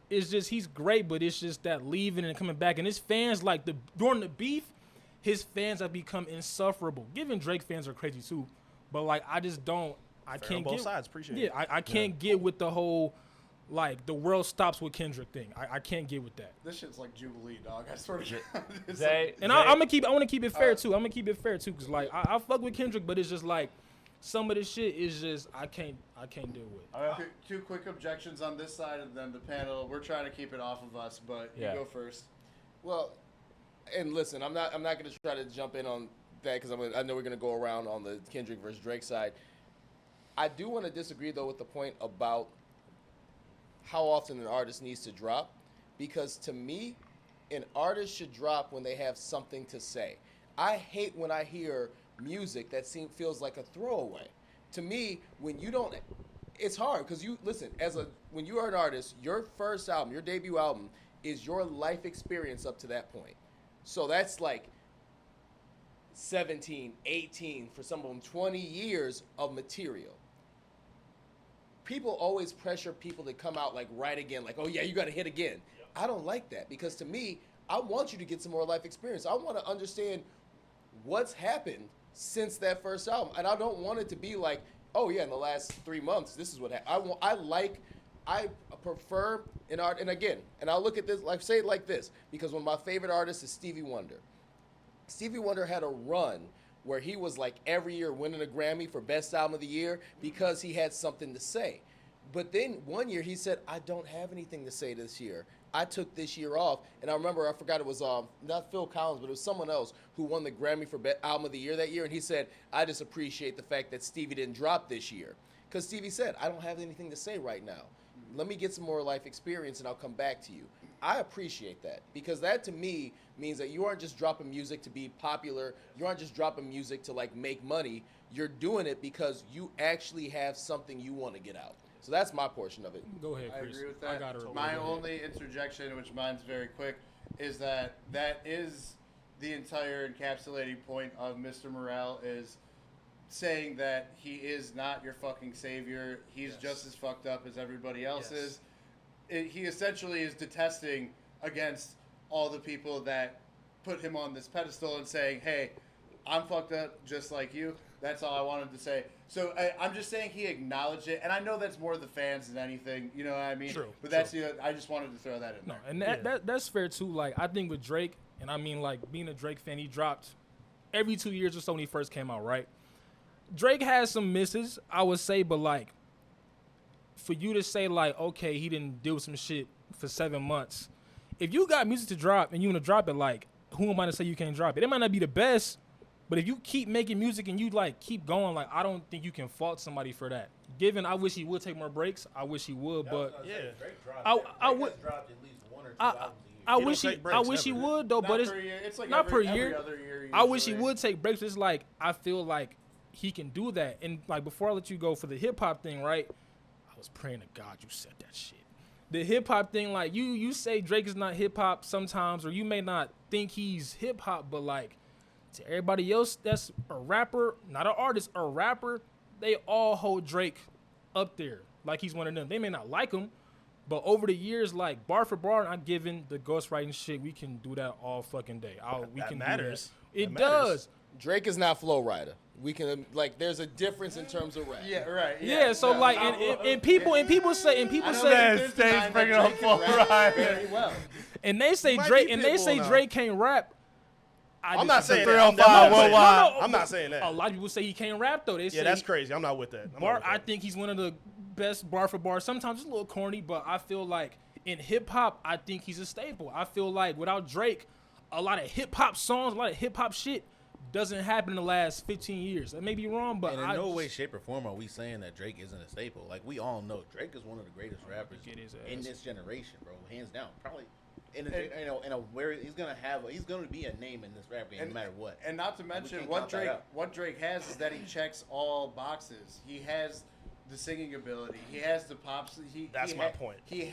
it's just he's great, but it's just that leaving and coming back. And his fans like during the beef. His fans have become insufferable. Given Drake fans are crazy too, but like I just don't. I Fair can't on both get. sides. Appreciate yeah, it. I can't get with the whole like the world stops with Kendrick thing. I can't get with that. This shit's like Jubilee, dog. I swear to God. I want to keep it fair too. I'm gonna keep it fair too, cause like I fuck with Kendrick, but it's just like some of the shit is just I can't deal with. Two quick objections on this side, and then the panel. We're trying to keep it off of us, but you go first. Well. And listen, I'm not going to try to jump in on that because I know we're going to go around on the Kendrick versus Drake side. I do want to disagree though with the point about how often an artist needs to drop, because to me, an artist should drop when they have something to say. I hate when I hear music that feels like a throwaway. To me, when you don't, it's hard because you listen when you are an artist, your first album, your debut album, is your life experience up to that point. So that's like 17, 18, for some of them 20 years of material. People always pressure people to come out like right again, like, oh yeah, you got to hit again. Yep. I don't like that because to me, I want you to get some more life experience. I want to understand what's happened since that first album. And I don't want it to be like, oh yeah, in the last 3 months, this is what happened. I prefer an art, and again, and I'll look at this, like say it like this, because one of my favorite artists is Stevie Wonder. Stevie Wonder had a run where he was like every year winning a Grammy for Best Album of the Year because he had something to say. But then one year he said, I don't have anything to say this year. I took this year off, and I remember, I forgot it was not Phil Collins, but it was someone else who won the Grammy for Album of the Year that year, and he said, I just appreciate the fact that Stevie didn't drop this year. Because Stevie said, I don't have anything to say right now. Let me get some more life experience and I'll come back to you. I appreciate that because that to me means that you aren't just dropping music to be popular. You aren't just dropping music to like make money. You're doing it because you actually have something you want to get out. So that's my portion of it. Go ahead, Chris. I agree with that. My only interjection, which mine's very quick, is that is the entire encapsulating point of Mr. Morale is saying that he is not your fucking savior. He's just as fucked up as everybody else is. He essentially is detesting against all the people that put him on this pedestal and saying, hey, I'm fucked up just like you. That's all I wanted to say. So I'm just saying he acknowledged it. And I know that's more the fans than anything. You know what I mean? True. But that's I just wanted to throw that in there. And that's fair too. Like I think with Drake, and I mean like being a Drake fan, he dropped every 2 years or so when he first came out, right? Drake has some misses, I would say, but like for you to say like, okay, he didn't deal with some shit for 7 months. If you got music to drop and you want to drop it, like who am I to say you can't drop it? It might not be the best, but if you keep making music and you like keep going, like I don't think you can fault somebody for that. Given I wish he would take more breaks, I wish he would, but I would dropped at least 1 or 2 albums a year. I wish he would though, but it's like not every per year. Other year I wish he would take breaks. It's like I feel like he can do that. And like before I let you go for the hip hop thing, right? I was praying to God you said that shit. The hip hop thing, like you say Drake is not hip hop sometimes, or you may not think he's hip hop, but like To everybody else that's a rapper, not an artist, a rapper, they all hold Drake up there like he's one of them. They may not like him, but over the years, like bar for bar, I'm giving the ghostwriting shit. We can do that all fucking day. We can matters. Do that. It does. Drake is not Flow Rider. We can there's a difference in terms of rap. Yeah, right. Yeah, so like, and people say, Stays bringing up Flow Rider. Well. and they say Might Drake, be and they say Pitbull now. Drake can't rap. I'm not saying that. 305 worldwide. I'm not saying that. A lot of people say he can't rap though. They say Yeah, that's crazy. I'm not with that. I think he's one of the best bar for bar. Sometimes it's a little corny, but I feel like in hip hop, I think he's a staple. I feel like without Drake, a lot of hip hop songs, a lot of hip hop shit doesn't happen in the last 15 years. I may be wrong, but And in no way, shape, or form are we saying that Drake isn't a staple. Like, we all know Drake is one of the greatest rappers in this generation, bro. Hands down. Probably in a where he's gonna be a name in this rap game no matter what. And not to mention what Drake has is that he checks all boxes. He has the singing ability. He has the pops. That's my point. He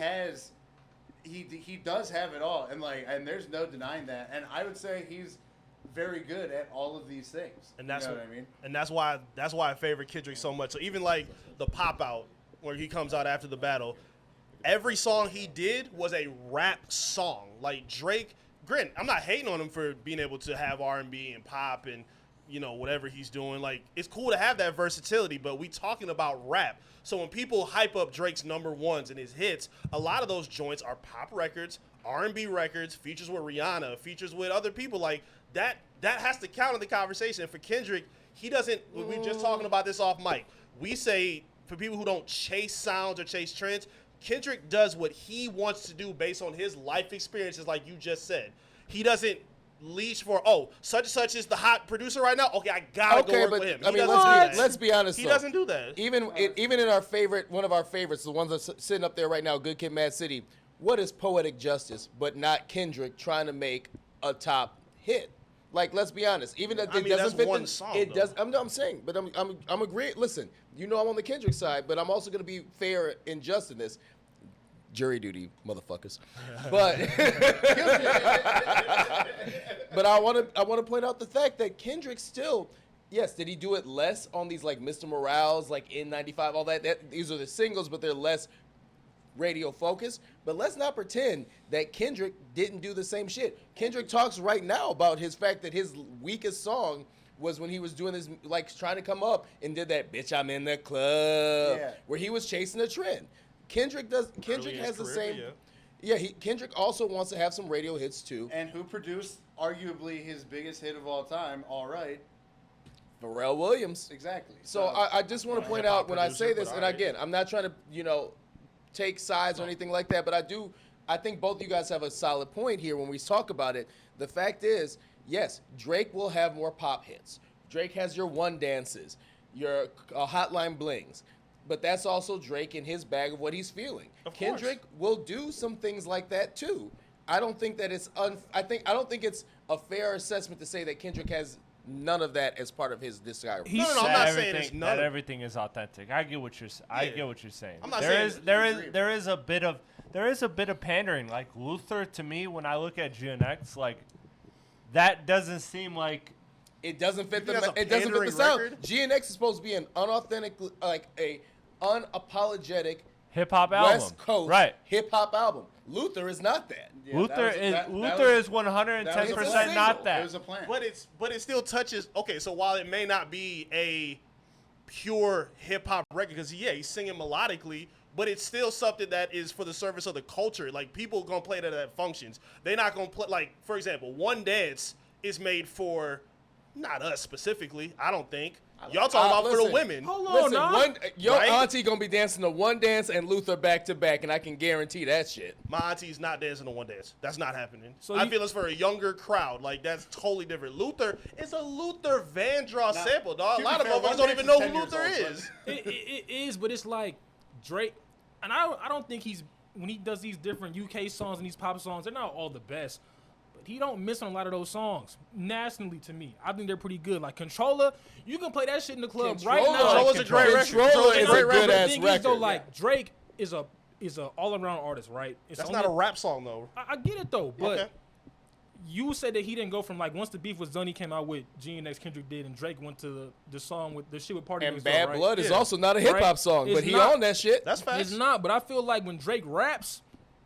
does have it all, and there's no denying that. And I would say he's very good at all of these things. And that's you know what I mean. And that's why I favorite Kendrick so much. So even like the pop out where he comes out after the battle, every song he did was a rap song. Like Drake, granted, I'm not hating on him for being able to have R&B and pop and whatever he's doing. Like, it's cool to have that versatility, but we talking about rap. So when people hype up Drake's number ones and his hits, a lot of those joints are pop records, R&B records, features with Rihanna, features with other people. Like that has to count in the conversation. And for Kendrick, he doesn't. We were just talking about this off mic. We say for people who don't chase sounds or chase trends, Kendrick does what he wants to do based on his life experiences, like you just said. He doesn't leash for, such and such is the hot producer right now. Okay, I gotta go work with him. I mean, let's be honest. He doesn't do that. Even in our favorite, one of our favorites, the ones that's sitting up there right now, Good Kid, Mad City. What is poetic justice, but not Kendrick trying to make a top hit? Like, let's be honest. Even that it doesn't fit. One song, it does. I'm saying, but I'm agreeing. Listen, I'm on the Kendrick side, but I'm also going to be fair and just in this. Jury duty, motherfuckers. But I want to point out the fact that Kendrick still, yes, did he do it less on these like Mr. Morales, like N95, all that? These are the singles, but they're less radio focused. But let's not pretend that Kendrick didn't do the same shit. Kendrick talks right now about his fact that his weakest song was when he was doing this, like trying to come up and did that "Bitch, I'm in the club," where he was chasing a trend. Kendrick has the same. Kendrick also wants to have some radio hits too. And who produced arguably his biggest hit of all time? All right, Pharrell Williams. Exactly. So I just want to point out when I say this, and again, I'm not trying to take sides or anything like that, but I think both of you guys have a solid point here when we talk about it. The fact is, yes, Drake will have more pop hits. Drake has your one dances, your hotline blings. But that's also Drake in his bag of what he's feeling. Kendrick will do some things like that too. I don't think that it's I don't think it's a fair assessment to say that Kendrick has none of that as part of his discography. No, I'm not saying it's none. That everything is authentic. I get what you're saying. I'm not saying saying there is a bit of pandering. Like Luther, to me, when I look at GNX, like that doesn't seem like it doesn't fit the sound. Record? GNX is supposed to be an unauthentic, like a unapologetic hip hop album, West Coast hip hop album. Luther is not that. Yeah, Luther is 110% not that. It was a plan. But it still touches. Okay, so while it may not be a pure hip hop record, because he's singing melodically, but it's still something that is for the service of the culture. Like people gonna play that at functions. They're not gonna play. Like for example, One Dance is made for not us specifically. I don't think. Y'all talking about for the women. Hold on, your auntie gonna be dancing to One Dance and Luther back to back, and I can guarantee that shit. My auntie's not dancing to One Dance. That's not happening. So I feel it's for a younger crowd. Like that's totally different. Luther, it's a Luther Vandross sample, dog. A lot of motherfuckers don't even know who Luther is. It is, but it's like Drake, and I don't think when he does these different UK songs and these pop songs, they're not all the best. He don't miss on a lot of those songs. Nationally, to me, I think they're pretty good. Like Controller, you can play that shit in the club right now. Controller's a great record. Controller is a good ass record. record. Though, like Drake is a all around artist, right? That's not a rap song though. I get it though, but you said that he didn't go from like once the beef was done, he came out with G&X Kendrick did, and Drake went to the song with the shit with Party And Next Bad Door, right? Blood is Yeah. also not a hip hop Right? song, It's but he not. owned that shit. That's facts. It's not, but I feel like when Drake raps,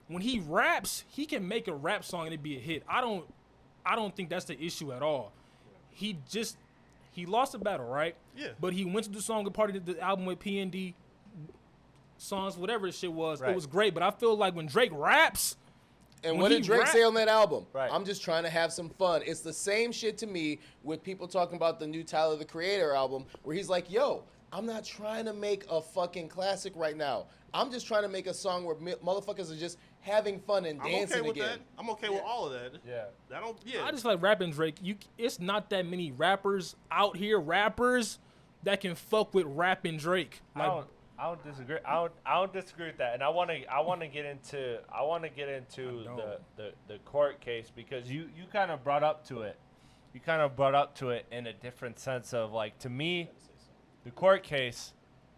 he can make a rap song and it be a hit. I don't think that's the issue at all. He lost the battle, right? Yeah. But he went to the song, the album with P&D, songs, whatever the shit was. Right. It was great, but I feel like when Drake raps, And When what he did Drake rap- say on that album? Right. I'm just trying to have some fun. It's the same shit to me with people talking about the new Tyler the Creator album, where he's like, yo, I'm not trying to make a fucking classic right now. I'm just trying to make a song where motherfuckers are just having fun and I'm dancing okay with again. that. I'm okay with all of that. Yeah. Yeah. I just like rapping Drake. It's not that many rappers out here, that can fuck with rapping Drake. Like, I don't disagree. I don't disagree with that, and I want to get into the court case because you kind of brought up to it. You kind of brought up to it in a different sense of like, to me, the court case.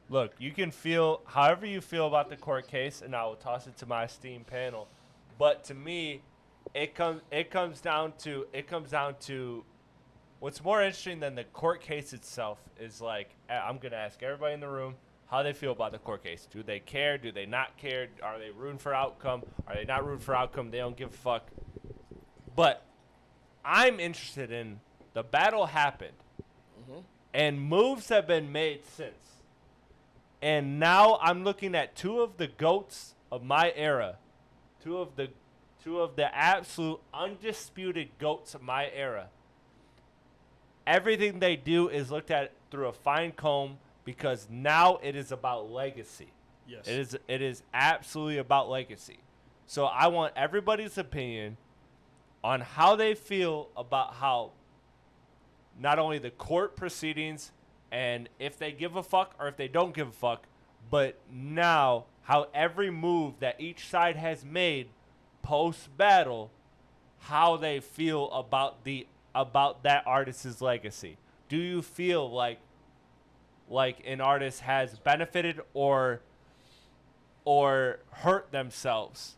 Look, you can feel however you feel about the court case, and I will toss it to my esteemed panel. But to me, it comes down to what's more interesting than the court case itself is like, I'm gonna ask everybody in the room how they feel about the court case. Do they care? Do they not care? Are they rooting for outcome? Are they not rooting for outcome? They don't give a fuck. But I'm interested in the battle happened, and moves have been made since. And now I'm looking at two of the GOATs of my era, two of the absolute undisputed GOATs of my era. Everything they do is looked at through a fine comb because now it is about legacy. Yes. It is absolutely about legacy. So I want everybody's opinion on how they feel about how not only the court proceedings and if they give a fuck or if they don't give a fuck, but now how every move that each side has made post-battle, how they feel about that artist's legacy. Do you feel like an artist has benefited or hurt themselves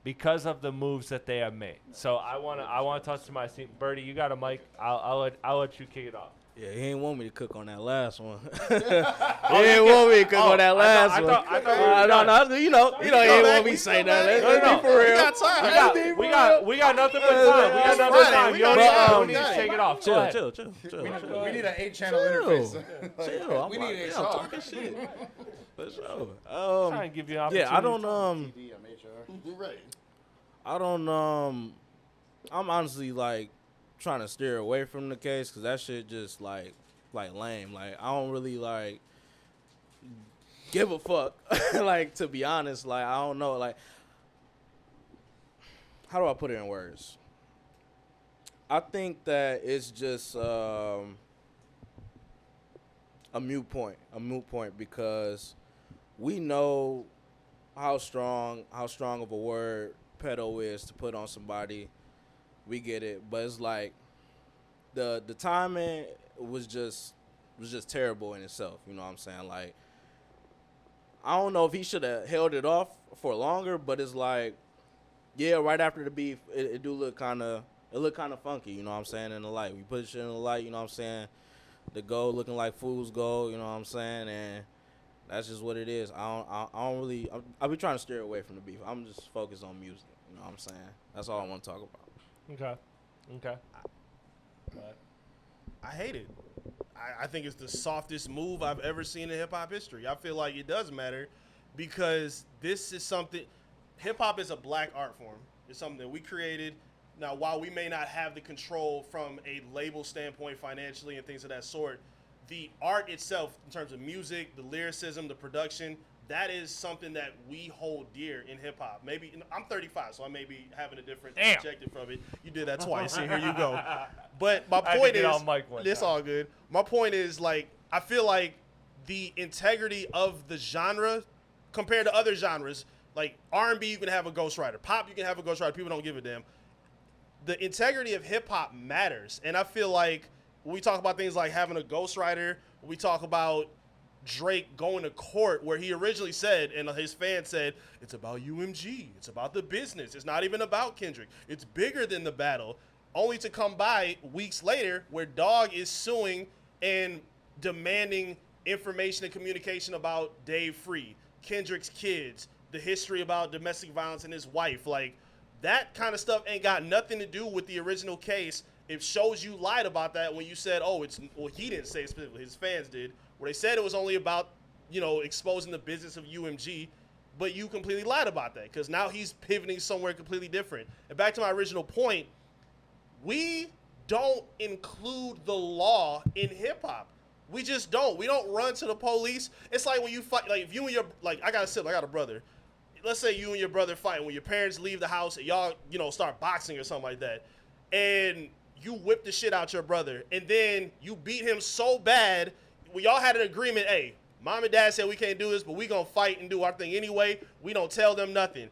because of the moves that they have made? So I want to talk to my team. Biirdie, you got a mic. I'll let you kick it off. Yeah, he ain't want me to cook on that last one. He ain't want me to cook on that last one. I thought no, you know, he ain't want me to say that. Let's be for real. We got nothing but time. We got nothing but time. You don't need to shake it off. Go ahead. Chill. We need an 8-channel interface. Chill. We need I'm HR. talking shit. For sure. I'm trying to give you an opportunity. Yeah, I don't Right. I'm honestly like trying to steer away from the case because that shit just like lame. Like I don't really like give a fuck. Like to be honest, like I don't know. Like how do I put it in words? I think that it's just a moot point because we know how strong of a word pedo is to put on somebody. We get it, but it's like the timing was just terrible in itself. You know what I'm saying? Like I don't know if he should have held it off for longer, but it's like, yeah, right after the beef, it do look kind of funky. You know what I'm saying? In the light, we put shit in the light. You know what I'm saying? The gold looking like fool's gold. You know what I'm saying? And that's just what it is. I don't really. I be trying to steer away from the beef. I'm just focused on music. You know what I'm saying? That's all I want to talk about. Okay. I hate it. I think it's the softest move I've ever seen in hip-hop history. I feel like it does matter because this is something – hip-hop is a black art form. It's something that we created. Now, while we may not have the control from a label standpoint financially and things of that sort, the art itself in terms of music, the lyricism, the production – that is something that we hold dear in hip-hop. Maybe I'm 35, so I may be having a different perspective from it. You did that twice, and here you go. But my point is, it's all good. My point is, like, I feel like the integrity of the genre compared to other genres, like R&B, you can have a ghostwriter. Pop, you can have a ghostwriter. People don't give a damn. The integrity of hip-hop matters, and I feel like when we talk about things like having a ghostwriter, we talk about Drake going to court where he originally said, and his fans said, it's about UMG. It's about the business. It's not even about Kendrick. It's bigger than the battle. only to come by weeks later where Dog is suing and demanding information and communication about Dave Free, Kendrick's kids, the history about domestic violence and his wife. Like, that kind of stuff ain't got nothing to do with the original case. It shows you lied about that when you said, he didn't say it specifically, his fans did, where they said it was only about, exposing the business of UMG, but you completely lied about that because now he's pivoting somewhere completely different. And back to my original point, we don't include the law in hip-hop. We just don't. We don't run to the police. It's like when you fight, like if you and your, I got a sibling, I got a brother. Let's say you and your brother fight when your parents leave the house and y'all, start boxing or something like that. And you whip the shit out your brother. And then you beat him so bad, we all had an agreement, hey, mom and dad said we can't do this, but we gonna fight and do our thing anyway. We don't tell them nothing.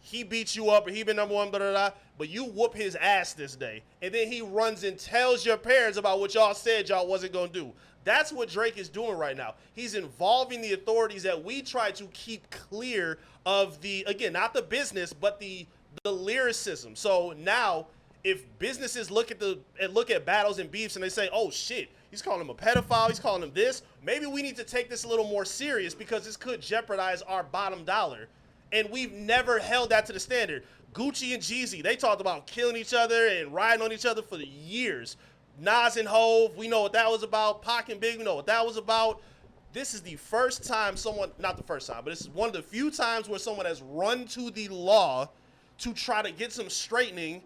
He beats you up or he been number one, blah, blah, blah, but you whoop his ass this day. And then he runs and tells your parents about what y'all said y'all wasn't gonna do. That's what Drake is doing right now. He's involving the authorities that we try to keep clear of the, again, not the business, but the lyricism. So now, if businesses look at battles and beefs and they say, oh shit, he's calling him a pedophile, he's calling him this, maybe we need to take this a little more serious because this could jeopardize our bottom dollar. And we've never held that to the standard. Gucci and Jeezy, they talked about killing each other and riding on each other for the years. Nas and Hove, we know what that was about. Pac and Big, we know what that was about. This is the first time not the first time, but this is one of the few times where someone has run to the law to try to get some straightening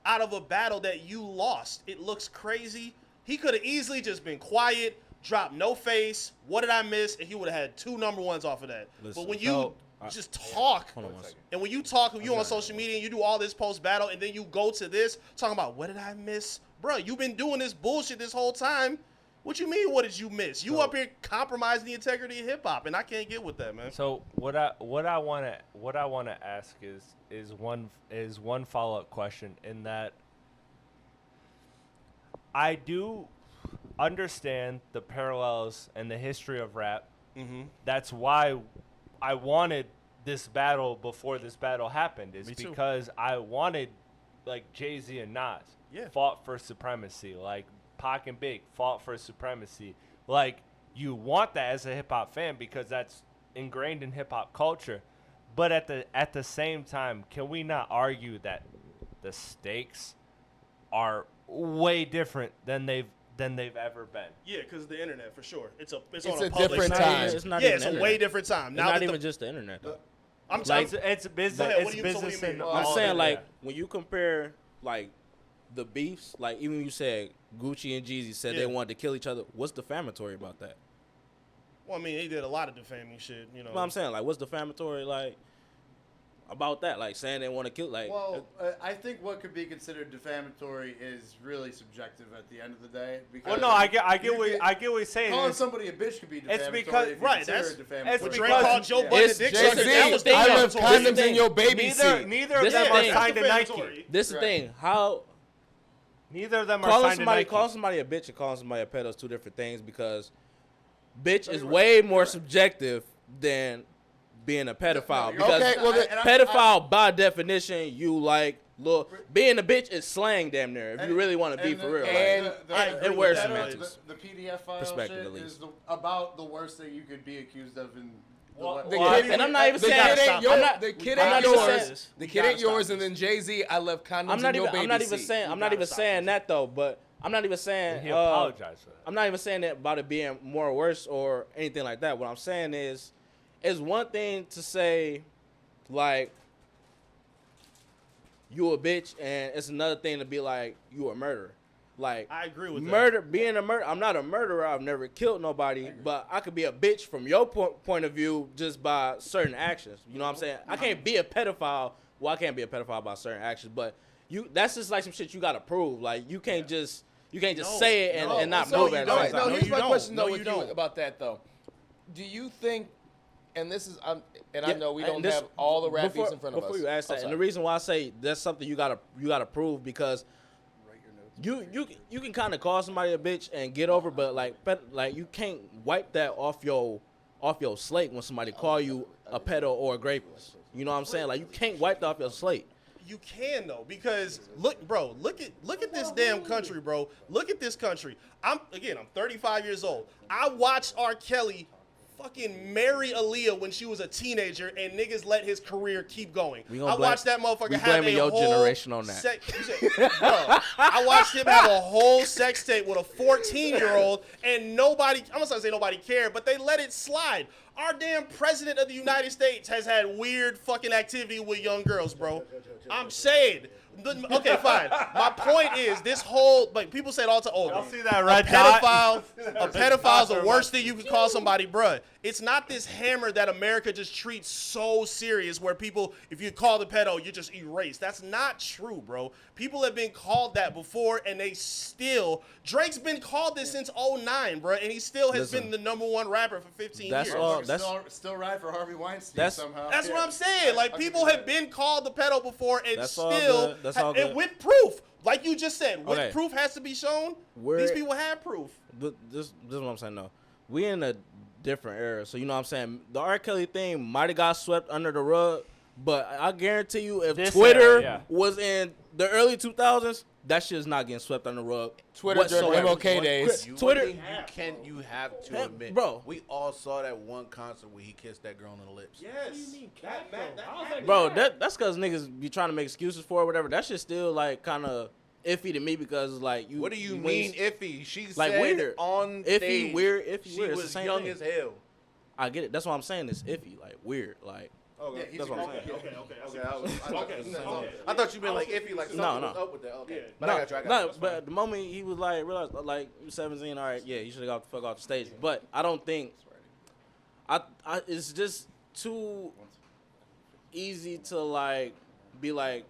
out of a battle that you lost. It looks crazy. He could have easily just been quiet, dropped no face, what did I miss, and he would have had 2 number ones off of that. Listen, but when you just talk, and when you talk, you on social media and you do all this post-battle, and then you go to this, talking about, what did I miss? Bro, you've been doing this bullshit this whole time. What you mean, what did you miss? You up here compromising the integrity of hip-hop, and I can't get with that, man. So what I want to ask is one follow-up question in that I do understand the parallels and the history of rap. Mm-hmm. That's why I wanted this battle before this battle happened. Is because I wanted, like, Jay-Z and Nas fought for supremacy. Like, Pac and Big fought for supremacy. Like, you want that as a hip-hop fan because that's ingrained in hip-hop culture. But at the same time, can we not argue that the stakes are way different than they've ever been? Yeah, because the internet, for sure. It's on a public different stage. time. It's a way different time. It's not even just the internet, though. I'm like, it's business. It's business. I'm saying, like, when you compare, like, the beefs, like, even when you said Gucci and Jeezy said they wanted to kill each other, what's defamatory about that? Well, I mean, he did a lot of defaming shit, But I'm saying, like, what's defamatory, like, about that? Like, saying they want to kill, like... Well, I think what could be considered defamatory is really subjective at the end of the day. Because I get what you're saying. Calling somebody a bitch could be defamatory. It's because, right, that's defamatory. It's Drake called Joe Budden a dick sucker. That was I left condoms in your baby seat. Neither of them are signed to Nike. This is the thing. How... Neither of them are signed to Nike. Calling somebody a bitch and calling somebody a pedo is 2 different things because bitch is way more subjective than being a pedophile. Because pedophile, by definition, you like, look, being a bitch is slang damn near if you really want to be for real. It wears semantics. The PDF file shit is about the worst thing you could be accused of in and I'm not even saying the kid ain't yours. The kid ain't yours, and then Jay-Z, I left condoms in your baby seat. I'm not even saying that though, but I'm not even saying he apologized for that. I'm not even saying that about it being more or worse or anything like that. What I'm saying is, it's one thing to say, like, you a bitch, and it's another thing to be like, you a murderer. Like, I agree with that. Being a murderer, I'm not a murderer. I've never killed nobody, but I could be a bitch from your point of view just by certain actions. You know what I'm saying? I can't be a pedophile. Well, I can't be a pedophile by certain actions, but that's just like some shit you got to prove. Like, you can't just say it and not prove it. No, here's my question though with you about that though. Do you think? And this is, I know we don't have all the rap beats in front of us. Before you ask that, and the reason why I say that's something you gotta prove because you can kind of call somebody a bitch and get over, but like you can't wipe that off your slate when somebody call you a pedo or a rapist. You know what I'm saying? Like, you can't wipe that off your slate. You can though, because look at goddamn country, bro. Look at this country. I'm 35 years old. I watched R. Kelly fucking marry Aaliyah when she was a teenager, and niggas let his career keep going. I watched that motherfucker have a your whole generation on that. Bro, I watched him have a whole sex tape with a 14-year-old, and nobody, I'm not gonna say nobody cared, but they let it slide. Our damn president of the United States has had weird fucking activity with young girls, bro. I'm saying. Okay, fine. My point is, this whole, like, people say it all the time, Y'all see that red dot? a pedophile's the worst thing you can call somebody, bruh. It's not this hammer that America just treats so serious where people, if you call the pedo, you just erase. That's not true, bro. People have been called that before, and they still, Drake's been called this since 2009, bro, and he still has been the #1 rapper for 15 years. Still right for Harvey Weinstein somehow. That's what I'm saying. Like, people have been called the pedo before, and still, and with proof. Like you just said, when Okay. proof has to be shown, these people have proof. This is what I'm saying, though. We in a different era, so you know what I'm saying? The R. Kelly thing might have got swept under the rug, but I guarantee you if This Twitter era, yeah. was in the early 2000s, that shit is not getting swept under the rug. Twitter during whatsoever. MLK days. Twitter- You have to Hey, admit, bro. we all saw that one concert where he kissed that girl on the lips. Yes. Bro, that's because niggas be trying to make excuses for it or whatever. That shit's still, like, kind of iffy to me because, like, you. What do you when mean iffy? She like, said weird. on Iffy, stage weird, iffy, she weird. It's the was same young thing. as hell. I get it. That's what I'm saying. It's iffy, like, weird. Like, that's what I'm saying. I thought you meant like iffy, like something No. was up with that. Okay, Yeah. but I got you. No, but at the moment he was like, realized, like, you 17, all right, yeah, you should have got the fuck off the stage. But I don't think, it's just too easy to, like, be like,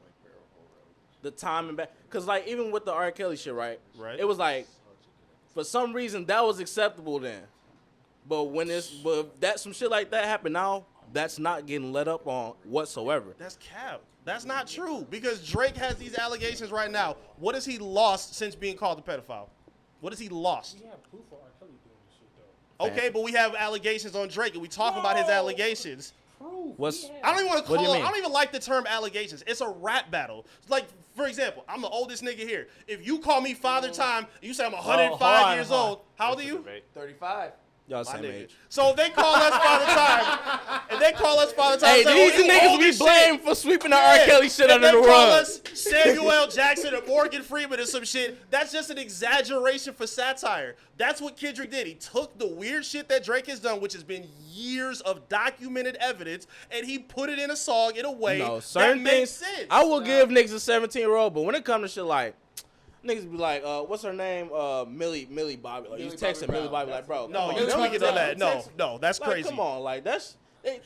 the timing back. Because, like, even with the R. Kelly shit, right? It was like, for some reason, that was acceptable then. But if some shit like that happened now, that's not getting let up on whatsoever. That's cap. That's not true because Drake has these allegations right now. What has he lost since being called a pedophile? What has he lost? We have proof of R. Kelly doing this shit, though. Okay, but we have allegations on Drake, and we talk about his allegations. What's I don't even want to What do you call it. mean? I don't even like the term allegations. It's a rap battle. Like, for example, I'm the oldest nigga here. If you call me Father Time, you say I'm 105 years old. How old are you? 35. y'all same age? So if they call us Father Time, Hey, say, these oh, you niggas old be as shit. blamed for sweeping the R. Kelly shit If under they the call rug. us Samuel L. Jackson or Morgan Freeman or some shit, that's just an exaggeration for satire. That's what Kendrick did. He took the weird shit that Drake has done, which has been years of documented evidence, and he put it in a song in a way that certain makes things. sense. I will give niggas a 17-year-old, but when it comes to shit like, niggas be like, what's her name? Millie Bobby. Like, you texting Millie Bobby like, bro. No, come you on, tweaking on that. No, that's like, crazy. Come on, like that's.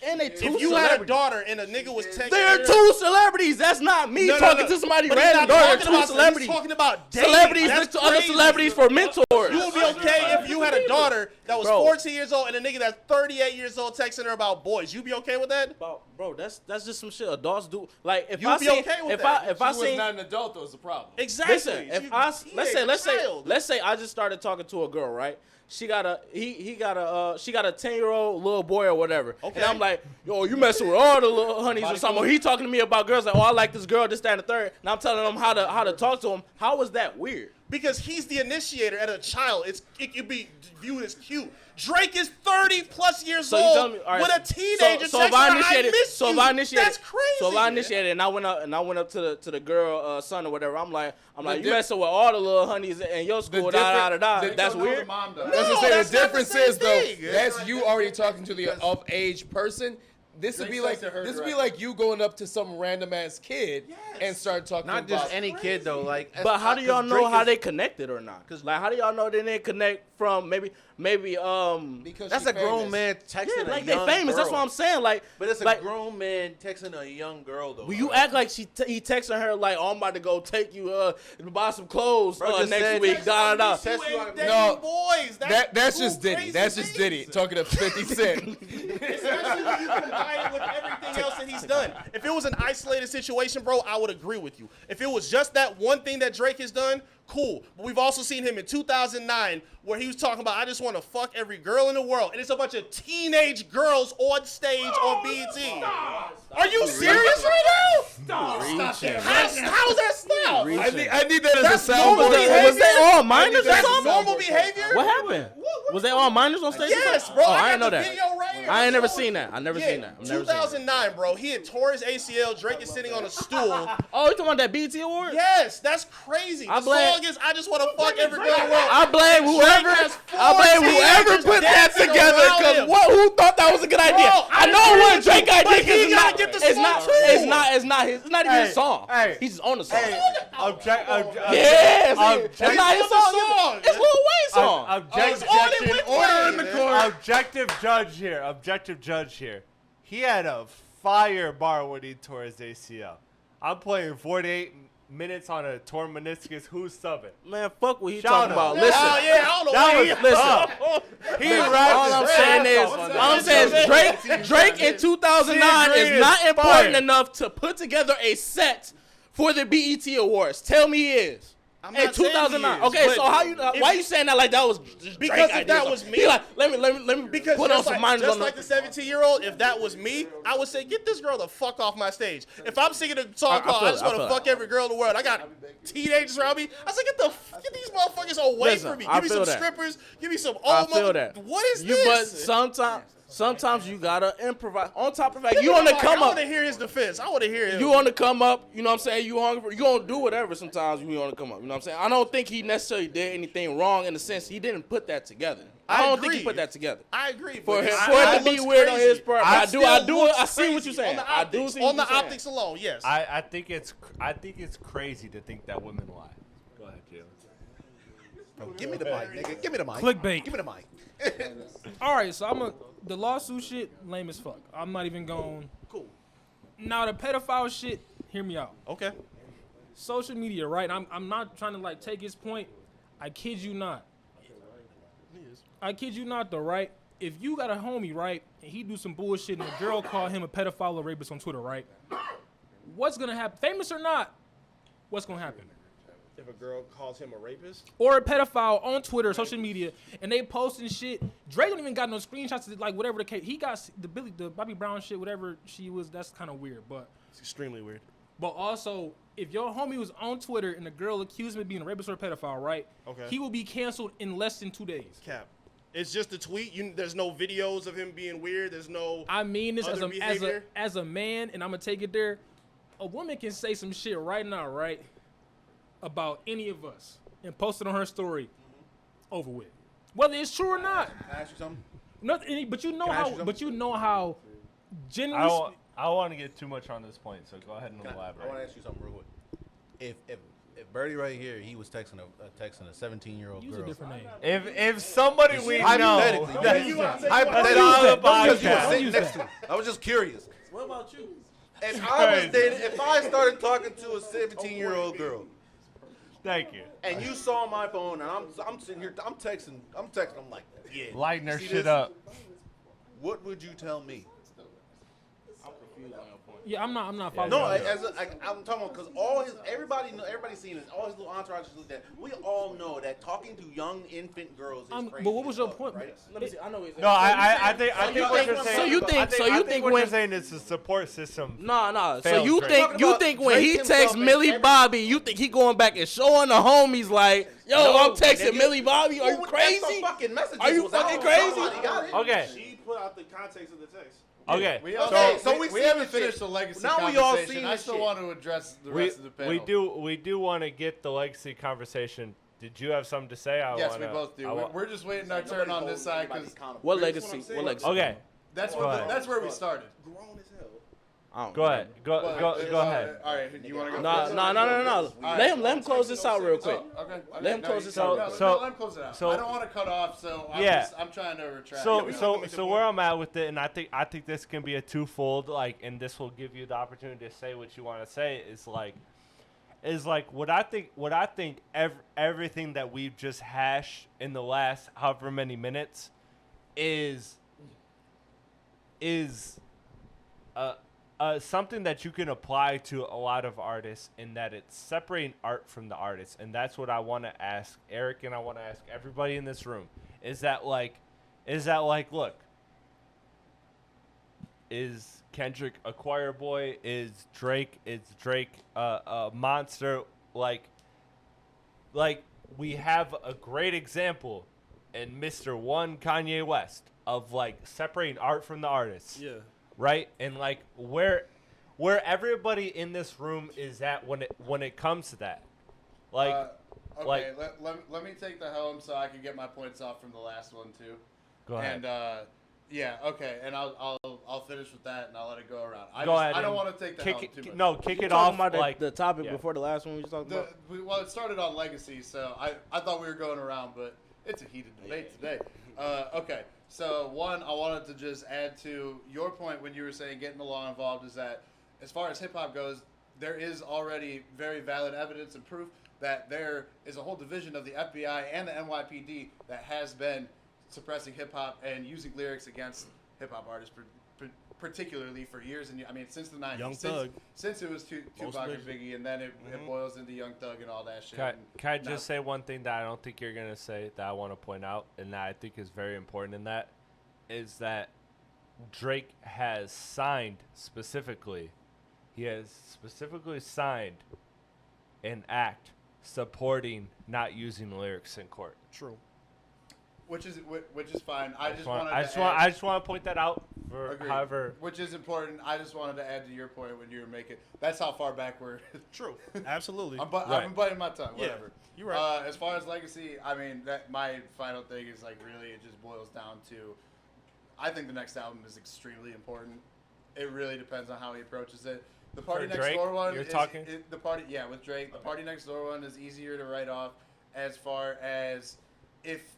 And they two If you had a celebrities. daughter and a nigga was texting They're her- two celebrities. That's not me No, talking to somebody But he's random. not They're talking two about- celebrities. He's talking about dating. Celebrities That's look to other crazy. celebrities for mentors. You would be okay if you had a daughter that was Bro. 14 years old and a nigga that's 38 years old texting her about boys. You be okay with that? Bro, that's just some shit adults do. Like if You I be see, okay with if that. I if I She was see, not an adult, that was the problem. Exactly. listen, if She- I he let's ain't a say child. let's say I just started talking to a girl, right? She got a she got a 10-year-old little boy or whatever. Okay. And I'm like, yo, you messing with all the little honeys or something. Or he talking to me about girls like, oh, I like this girl, this, that, and the third. And I'm telling him how to talk to him. How is that weird? Because he's the initiator at a child. It could be viewed as cute. Drake is 30 plus years So you old tell me, all right, with a teenager so texting if I her, initiated, I miss so you. if I initiated, That's crazy. So if I initiated and I went up to the girl son or whatever, I'm like you diff- messing with all the little honeys in your school, da da da da. That's Don't know weird. the mom does. That's what I'm saying. that's The not difference the same is though, thing. that's you already talking to the of age person. This would Drake be like texted her this would be directly. like you going up to some random ass kid and start talking Not about just any kid though. Like, But how do y'all 'cause know Drake how is- they connected or not? Cause like how do y'all know they didn't connect from maybe because That's she a grown famous. man texting yeah, a like they young famous. That's girl. what I'm saying. Like, But it's a like, grown man texting a young girl though. Will you act like he texting her like, oh, I'm about to go take you to buy some clothes Bro, just next said- week, da da da. Text you out- No, boys. That's two just Diddy. crazy That's just things. Diddy talking to 50 Cent. Especially when you combine it with everything else that that he's done. If it was an isolated situation, bro, I would agree with you. If it was just that one thing that Drake has done, cool. But we've also seen him in 2009 where he was talking about, I just want to fuck every girl in the world. And it's a bunch of teenage girls on stage on BET. Are you serious right now? Stop that. How is that style? I need that as a normal soundboard. behavior. Was they all minors or That's something? normal behavior? What happened? Was they all minors on stage? Yes, bro. Oh, I got didn't know the that. video right here. I ain't never seen that. I never seen that. I've never seen that. 2009, bro. He had tore his ACL. Drake is sitting on a stool. Oh, you talking about that BET award? Yes, that's crazy. I The blame- song is I just want to fuck every girl in the world. I blame whoever. Put that together because who thought that was a good idea? Bro, I know what Drake idea but he is gotta not. get the It's song not. too. It's not even his song. Hey. He's just on the song. Yeah, It's not his song. It's Lil Wayne's song. Order in the court. Objective judge here. He had a fire bar when he tore his ACL. I'm playing 48 minutes on a torn meniscus. Who's subbing? Man, fuck what he Shout talking out. about. Listen. Oh, yeah, I don't know That why was he- He All rapped I'm his saying ass is, off. all I'm saying is Drake in 2009 Green is not is important fire. enough to put together a set for the BET Awards. Tell me he is. I'm In not saying 2009. he is, Okay, but so why you saying that like that was just Because Drake if idea? that was me- He like, let me Because put on just some like, minors just on like the 17-year-old, if that was me, I would say, get this girl the fuck off my stage. If I'm singing a song called I Just Want to Fuck Every Girl in the World, I got teenagers around me. I said, get these motherfuckers away Listen, from me. I Give me feel some that. strippers. Give me some I old feel that. What is You but this? sometimes you gotta improvise. On top of the fact, you on the come I up. want to hear his defense. I want to hear him. You on the come up, you know what I'm saying? You hungry, you gonna do whatever sometimes you on the come up, you know what I'm saying? I don't think he necessarily did anything wrong in the sense he didn't put that together. I don't think he agree. put that together. I agree. For but him, it for it to be looks weird on crazy. his part, It I still do, looks I see what crazy. you're saying. On the I optics, do see on what the you're saying. optics alone, yes. I think it's crazy to think that women lie. Go ahead, Jalen. Bro, give me the mic, nigga. Give me the mic. Clickbait. Give me the mic. All right, so the lawsuit shit, lame as fuck. I'm not even going. Cool. Now the pedophile shit, hear me out. Okay. Social media, right? I'm not trying to like take his point. I kid you not. I kid you not though, right? If you got a homie, right, and he do some bullshit and a girl call him a pedophile or rapist on Twitter, right? What's gonna happen? Famous or not, what's gonna happen? If a girl calls him a rapist? Or a pedophile on Twitter, social media, and they posting shit. Drake don't even got no screenshots of like whatever the case. He got the Bobby Brown shit, whatever she was. That's kind of weird, but It's extremely weird. But also, if your homie was on Twitter and the girl accused him of being a rapist or a pedophile, right? Okay. He will be canceled in less than 2 days. Cap. It's just a tweet. There's no videos of him being weird. There's no. I mean this other behavior. as a man, and I'm gonna take it there. A woman can say some shit right now, right, about any of us, and post it on her story. Over with, whether it's true or not. Can I ask you something? Nothing, but you know Can I ask how. you something? But you know how. Generally, I don't want to get too much on this point, so go ahead and I elaborate. want to ask you something real quick. If Biirdie right here, he was texting a 17-year-old use girl. a different name. If somebody we know, Hypothetically, that's hypothetically, on the because you were podcast. sitting next to him. I was just curious. What about you? If I started talking to a 17-year-old girl, Thank you. and you saw my phone, and I'm sitting here, I'm texting, I'm like, yeah, Lighting her see shit this? up. What would you tell me? Yeah, I'm not following. No, you. I'm talking about because everybody's seen it. All his little entourage is that. We all know that talking to young infant girls is crazy. But what was as your fuck, point? right? Let me see. I know what No, I think what you're saying. So you think what when you're saying is the support system. Nah. So Failed you Drake. think when he Drake texts himself Millie and Bobby, you think he going back and showing the homies like, yo, No, I'm texting nigga. Millie Bobby? Are you Well, crazy? that's the fucking messages Are you was out. fucking crazy? Somebody got it. Okay. She put out the context of the text. Okay. So we seen haven't this finished shit. the legacy Now we all conversation. seen I this still shit. want to address the rest of the panel. We do want to get the legacy conversation. Did you have something to say? Yes, we both do. We're just waiting our turn on this side because What legacy? What legacy? Okay. that's Go ahead. where we started. Grown as hell. I don't Go know. ahead. Go ahead. All right, you want to go? No. first? Let him close this out real quick. Okay. Let him close this out. Let him close it out. so- I don't want to cut off, so I'm trying to retract. So where I'm at with it, and I think this can be a twofold, like, and this will give you the opportunity to say what you want to say, is like what I think everything that we've just hashed in the last however many minutes is something that you can apply to a lot of artists in that it's separating art from the artist. And that's what I want to ask Eric, and I want to ask everybody in this room. Is that like, look, is Kendrick a choir boy? Is Drake a monster? Like we have a great example in Mr. One Kanye West of like separating art from the artist. Yeah. Right? And like where everybody in this room is at when it comes to that. Like okay, let me take the helm so I can get my points off from the last one too. Go ahead. And yeah, okay, and I'll finish with that and I'll let it go around. I don't want to take the helm too much. No, kick it Talking off about like the topic before the last one we was talking about. Well, it started on legacy, so I thought we were going around, but it's a heated debate today. Okay, so one, I wanted to just add to your point when you were saying getting the law involved is that as far as hip-hop goes, there is already very valid evidence and proof that there is a whole division of the FBI and the NYPD that has been suppressing hip-hop and using lyrics against hip-hop artists, particularly for years. And I mean, since the 90s. Young Thug. Since it was Tupac and Biggie, and then it boils into Young Thug and all that shit. Can I just say one thing that I don't think you're going to say that I want to point out and that I think is very important in that is that Drake has signed specifically. He has specifically signed an act supporting not using lyrics in court. True. Which is fine. I just want to point that out. Agreed. However, which is important. I just wanted to add to your point when you were making. That's how far back we're. True. Absolutely. I've been biting my tongue. Yeah, Whatever. you're right. As far as legacy, I mean, that my final thing is like really it just boils down to. I think the next album is extremely important. It really depends on how he approaches it. The Party Next Door one. With Drake. The Party Next Door one is easier to write off, as far as if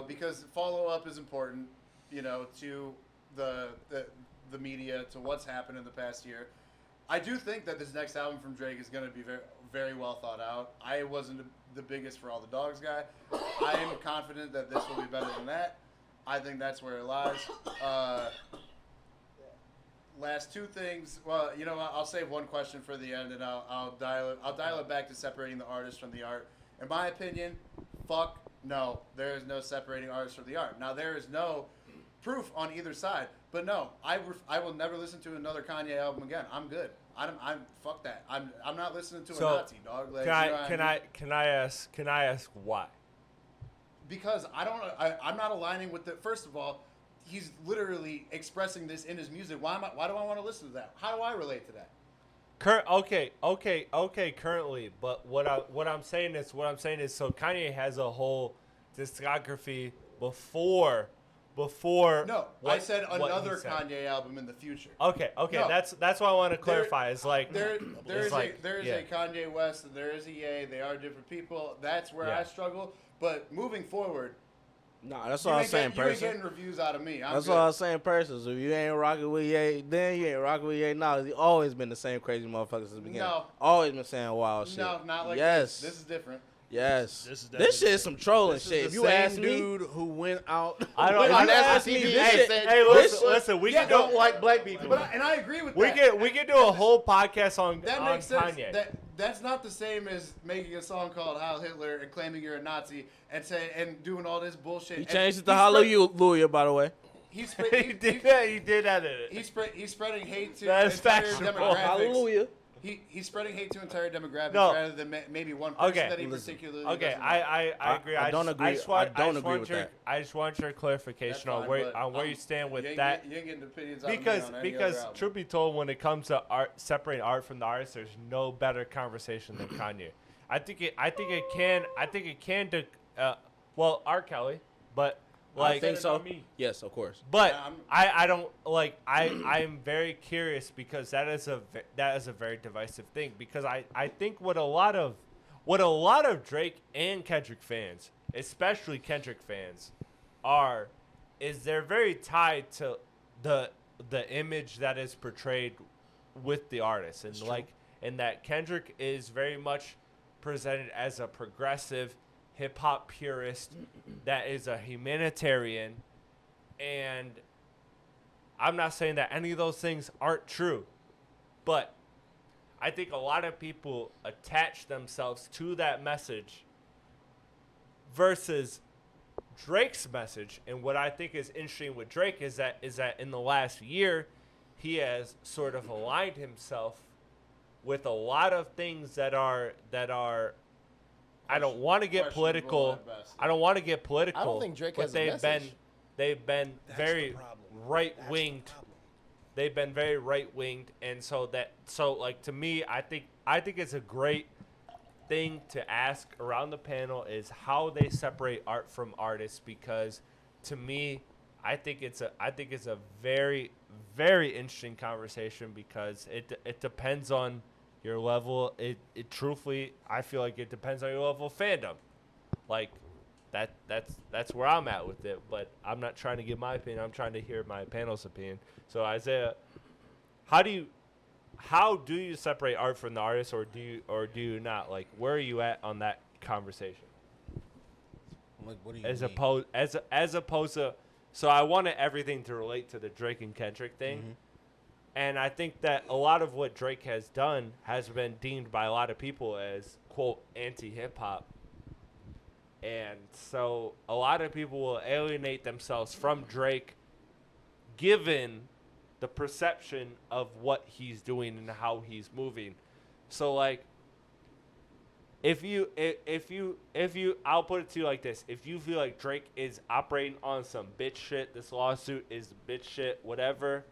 because follow up is important, to the media, to what's happened in the past year. I do think that this next album from Drake is going to be very, very well thought out. I wasn't the biggest For All the Dogs guy. I am confident that this will be better than that. I think that's where it lies. Last two things. Well, I'll save one question for the end, and I'll dial it back to separating the artist from the art. In my opinion, fuck no. There is no separating artist from the art. Now there is no proof on either side, but no, I will never listen to another Kanye album again. I'm good. I'm fuck that. I'm not listening to a Nazi dog. Like, can I ask why? Because I'm not aligning with the. First of all, he's literally expressing this in his music. Why do I want to listen to that? How do I relate to that? Okay. Currently, but what I'm saying is so Kanye has a whole discography before. No, I said another Kanye album in the future. Okay. No, that's what I want to clarify. It's like there is a Kanye West and there is a Ye. They are different people. That's where I struggle. But moving forward. Nah, that's all I'm saying, person. You ain't getting reviews out of me. That's all I'm saying, person. So if you ain't rocking with Ye, then you ain't rocking with Ye. Nah, he's always been the same crazy motherfucker since the beginning. No. Always been saying wild shit. No, not like this. This is different. Yes. This shit is some trolling shit. If you ask me, dude who went out. I don't on SRTV. Hey, listen. We can don't like black people. And I agree with that. We can do a whole podcast on that makes sense. Kanye. That's not the same as making a song called Heil Hitler and claiming you're a Nazi and doing all this bullshit. He changed it to Hallelujah, by the way. He did edit it. He's spreading hate to That's entire factual. demographics. Hallelujah. He's spreading hate to entire demographics rather than maybe one person that he particularly doesn't like. I agree. I don't agree. I don't agree with that. I just want your clarification on where you stand with that. You ain't getting opinions because truth be told, when it comes to separating art from the artist, there's no better conversation than Kanye. I think it can R. Kelly, but like I think so. Yes, of course. But I don't like. I am very curious because that is a very divisive thing. Because I think what a lot of Drake and Kendrick fans, especially Kendrick fans, is they're very tied to the image that is portrayed with the artist, and that Kendrick is very much presented as a progressive hip-hop purist that is a humanitarian, and I'm not saying that any of those things aren't true, But I think a lot of people attach themselves to that message versus Drake's message. And what I think is interesting with Drake is that in the last year, he has sort of aligned himself with a lot of things that are I don't want to get political. I don't want to get political. I don't think Drake has a message. They've been very right-winged. They've been very right-winged, and so like to me, I think it's a great thing to ask around the panel is how they separate art from artists, because to me, I think it's a very, very interesting conversation, because it depends on your level. It truthfully, I feel like it depends on your level of fandom. Like that's where I'm at with it. But I'm not trying to give my opinion. I'm trying to hear my panel's opinion. So Isaiah, how do you separate art from the artist, or do you not? Like, where are you at on that conversation? Like, what do you as mean? opposed to, so I wanted everything to relate to the Drake and Kendrick thing. Mm-hmm. And I think that a lot of what Drake has done has been deemed by a lot of people as, quote, anti-hip-hop. And so a lot of people will alienate themselves from Drake given the perception of what he's doing and how he's moving. So, like, if you I'll put it to you like this. If you feel like Drake is operating on some bitch shit, this lawsuit is bitch shit, whatever,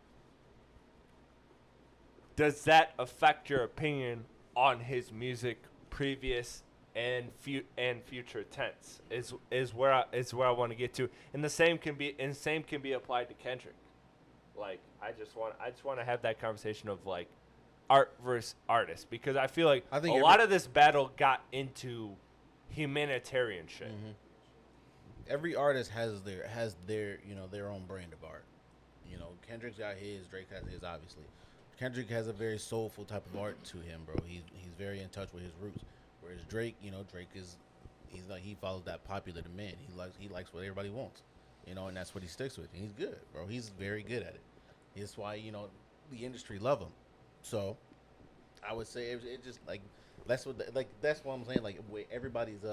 does that affect your opinion on his music, previous and future tense? Is where I want to get to, and the same can be applied to Kendrick. Like, I just want to have that conversation of like art versus artist, because I feel like a lot of this battle got into humanitarian shit. Mm-hmm. Every artist has their their own brand of art. You know, Kendrick's got his, Drake has his, obviously. Kendrick has a very soulful type of art to him, bro. He's very in touch with his roots. Whereas Drake, Drake he follows that popular demand. He likes what everybody wants, and that's what he sticks with. And he's good, bro. He's very good at it. That's why the industry love him. So I would say it just like that's what I'm saying. Like, everybody's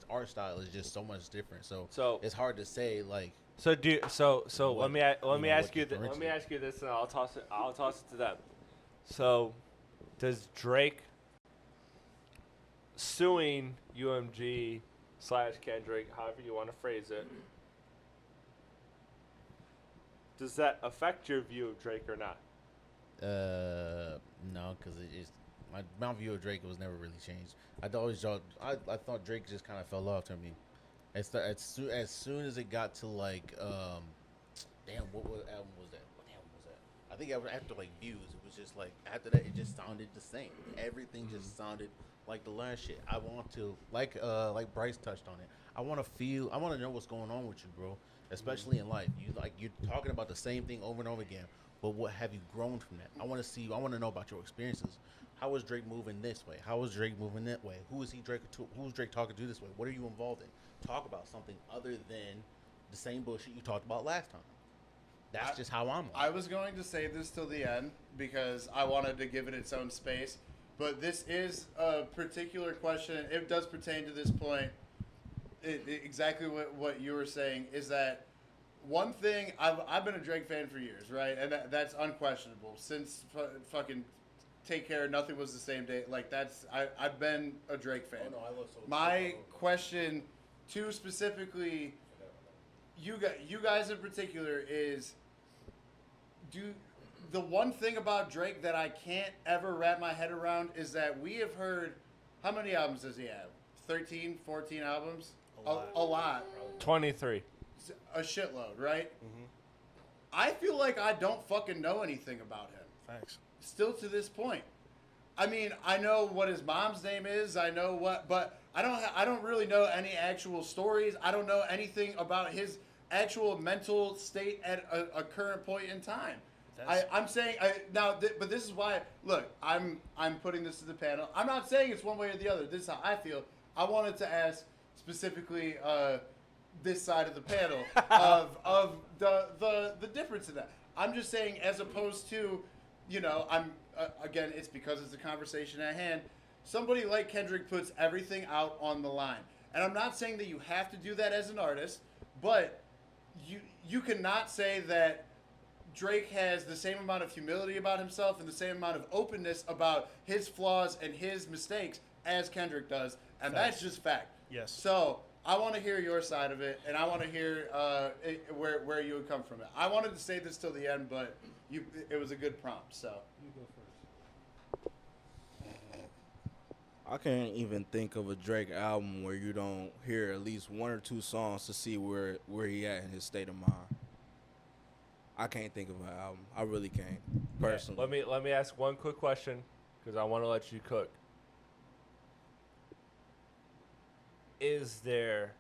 art style is just so much different. So it's hard to say like. Let me ask you this, and I'll toss it to them. So, does Drake suing UMG / Kendrick, however you want to phrase it, does that affect your view of Drake or not? No, because my view of Drake was never really changed. I thought Drake just kind of fell off to me. As soon as it got to like, damn, what album was that? I think after like Views, it was just like after that it just sounded the same. Everything just sounded like the last shit. I want to like Bryce touched on it. I want to know what's going on with you, bro. Especially in life, you're talking about the same thing over and over again. But what have you grown from that? I want to know about your experiences. How is Drake moving this way? How is Drake moving that way? Who's Drake talking to this way? What are you involved in? Talk about something other than the same bullshit you talked about last time. That's just how I'm. I was going to save this till the end because I wanted to give it its own space. But this is a particular question. It does pertain to this point. Exactly what you were saying is that one thing. I've been a Drake fan for years, right? And that's unquestionable. Since fucking Take Care, Nothing Was the Same Day. Like, I've been a Drake fan. Oh, no, I love so. My question to specifically you guys in particular is, the one thing about Drake that I can't ever wrap my head around is that we have heard, how many albums does he have? 13, 14 albums? A lot. 23. A shitload, right? Mm-hmm. I feel like I don't fucking know anything about him. Thanks. Still to this point. I mean, I know what his mom's name is. I know but I don't really know any actual stories. I don't know anything about his actual mental state at a current point in time. I'm saying but this is why. Look, I'm putting this to the panel. I'm not saying it's one way or the other. This is how I feel. I wanted to ask specifically this side of the panel of the difference in that. I'm just saying, as opposed to, I'm again, it's because it's the conversation at hand. Somebody like Kendrick puts everything out on the line. And I'm not saying that you have to do that as an artist, but you cannot say that Drake has the same amount of humility about himself and the same amount of openness about his flaws and his mistakes as Kendrick does. And that's just fact. Yes. So I want to hear your side of it, and I want to hear where you would come from it. I wanted to say this till the end, but it was a good prompt. So You go first. I can't even think of a Drake album where you don't hear at least one or two songs to see where he at in his state of mind. I can't think of an album. I really can't, personally. Let me ask one quick question, because I want to let you cook. Is there,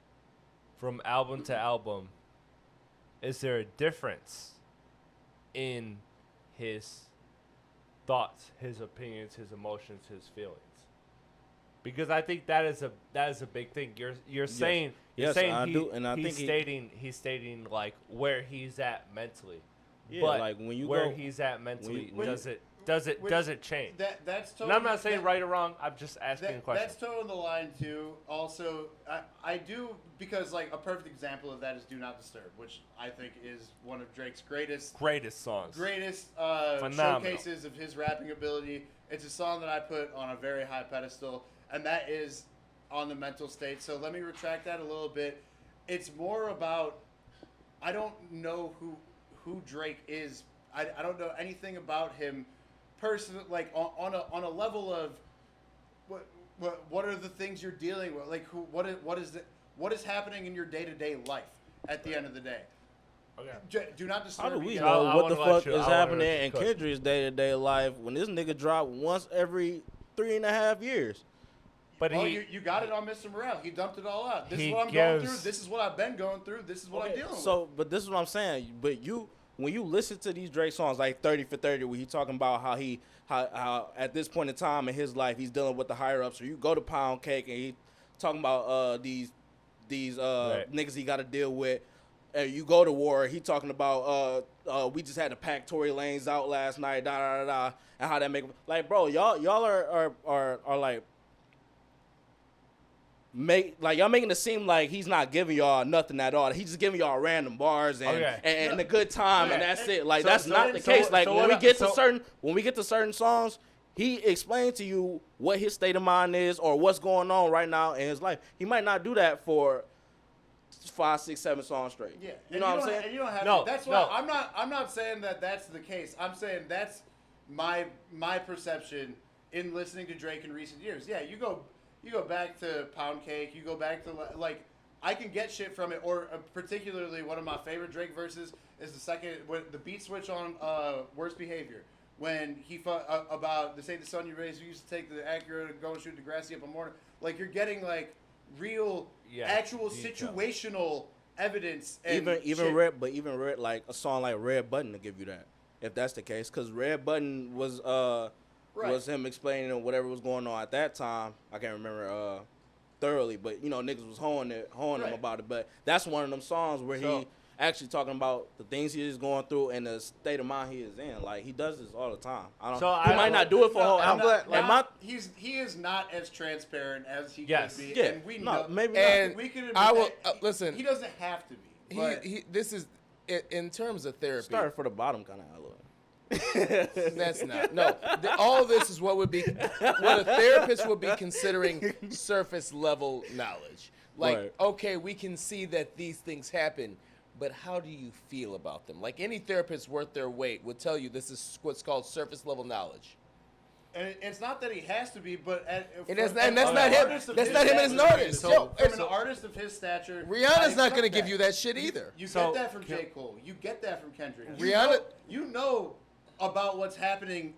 from album to album, is there a difference in his thoughts, his opinions, his emotions, his feelings? Because I think that is a big thing. You're saying I do, and I think he's stating like where he's at mentally. Yeah, but like when you where go, he's at mentally, when- does it change? that's totally. And I'm not saying right or wrong. I'm just asking a question. That's totally the line too. Also, I do, because like a perfect example of that is "Do Not Disturb," which I think is one of Drake's greatest songs. Phenomenal. Showcases of his rapping ability. It's a song that I put on a very high pedestal, and that is on the mental state. So let me retract that a little bit. It's more about, I don't know who Drake is. I don't know anything about him personally, like on a level of what are the things you're dealing with, like what is happening in your day-to-day life at the end of the day. Okay. Do Not Disturb. how do we again. know I what the wanna let fuck you- is I wanna happening let you in cook. Kendrick's day-to-day life when this nigga drop once every 3.5 years? But Oh, he, you got it on Mr. Morale. He dumped it all out. This He is what I'm going gives- through. This is what I've been going through. This is what I'm dealing with. So, but this is what I'm saying. But when you listen to these Drake songs like 30 for 30, where he talking about how at this point in time in his life he's dealing with the higher ups, or you go to Pound Cake and he talking about these Right. niggas he got to deal with. You go to War, he talking about we just had to pack Tory Lanez out last night, and how that make like, bro, y'all are like. Y'all making it seem like he's not giving y'all nothing at all. He's just giving y'all random bars and a good time, and that's it. Like, that's not the case. Like, when we get to certain songs, he explained to you what his state of mind is or what's going on right now in his life. He might not do that for 5, 6, 7 songs straight. Yeah, you know what I'm saying? And you don't have No, to. That's no. why I'm not saying that that's the case. I'm saying that's my perception in listening to Drake in recent years. Yeah, you go back to Pound Cake. You go back to like I can get shit from it. Or particularly one of my favorite Drake verses is the beat switch on Worst Behavior. When he about the son you raised, who used to take the Acura to go and shoot the grassy up in the morning. Like, you're getting like real, actual situational evidence. And even Red, like a song like Red Button to give you that, if that's the case, because Red Button was was him explaining whatever was going on at that time. I can't remember thoroughly, but niggas was honing him about it. But that's one of them songs where he actually talking about the things he is going through and the state of mind he is in. Like, he does this all the time. He might not do it for whole. He is not as transparent as he Yes. could be, Yeah. and we No, know. maybe And we can admit I will that listen. He doesn't have to be. But This is in terms of therapy. Started for the bottom kind of album. That's not. No. All of this is what a therapist would be considering surface level knowledge. Like, Right. okay, we can see that these things happen, but how do you feel about them? Like, any therapist worth their weight would tell you this is what's called surface level knowledge. and it's not that he has to be, but That's not him. That's not him as an artist. From an artist of his stature, Rihanna's not going to give you that shit either. You get that from J. Cole. You get that from Kendrick. Rihanna- You know about what's happening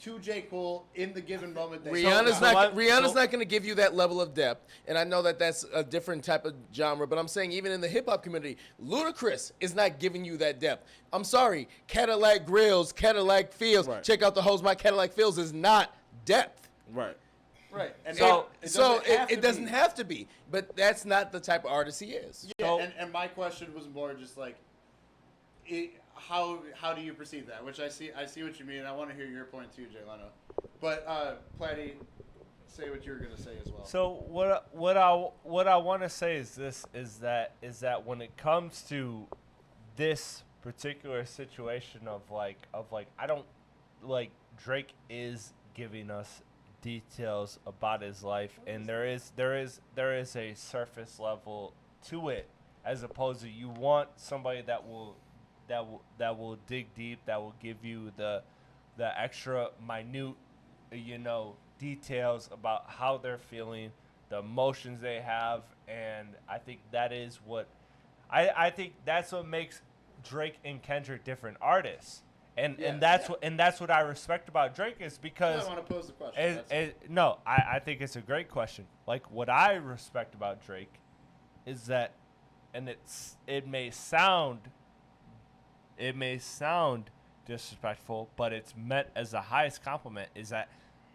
to J. Cole in the given moment. Rihanna's not going to give you that level of depth, and I know that that's a different type of genre, but I'm saying even in the hip-hop community, Ludacris is not giving you that depth. I'm sorry, Cadillac Grills, Cadillac Fields, check out the hoes, my Cadillac Fields is not depth. Right. Right. And it doesn't have to be, but that's not the type of artist he is. Yeah, and my question was more just like, how do you perceive that? Which I see what you mean. And I want to hear your point too, Jay Leno. But Platte, say what you're gonna say as well. So what I want to say is this: is that when it comes to this particular situation of like I don't like Drake is giving us details about his life, and there is a surface level to it, as opposed to you want somebody that will dig deep, that will give you the extra minute, details about how they're feeling, the emotions they have, and I think that is what I think that's what makes Drake and Kendrick different artists. And that's what I respect about Drake is because I want to pose the question. I think it's a great question. Like what I respect about Drake is that, and it may sound disrespectful, but it's meant as the highest compliment, is that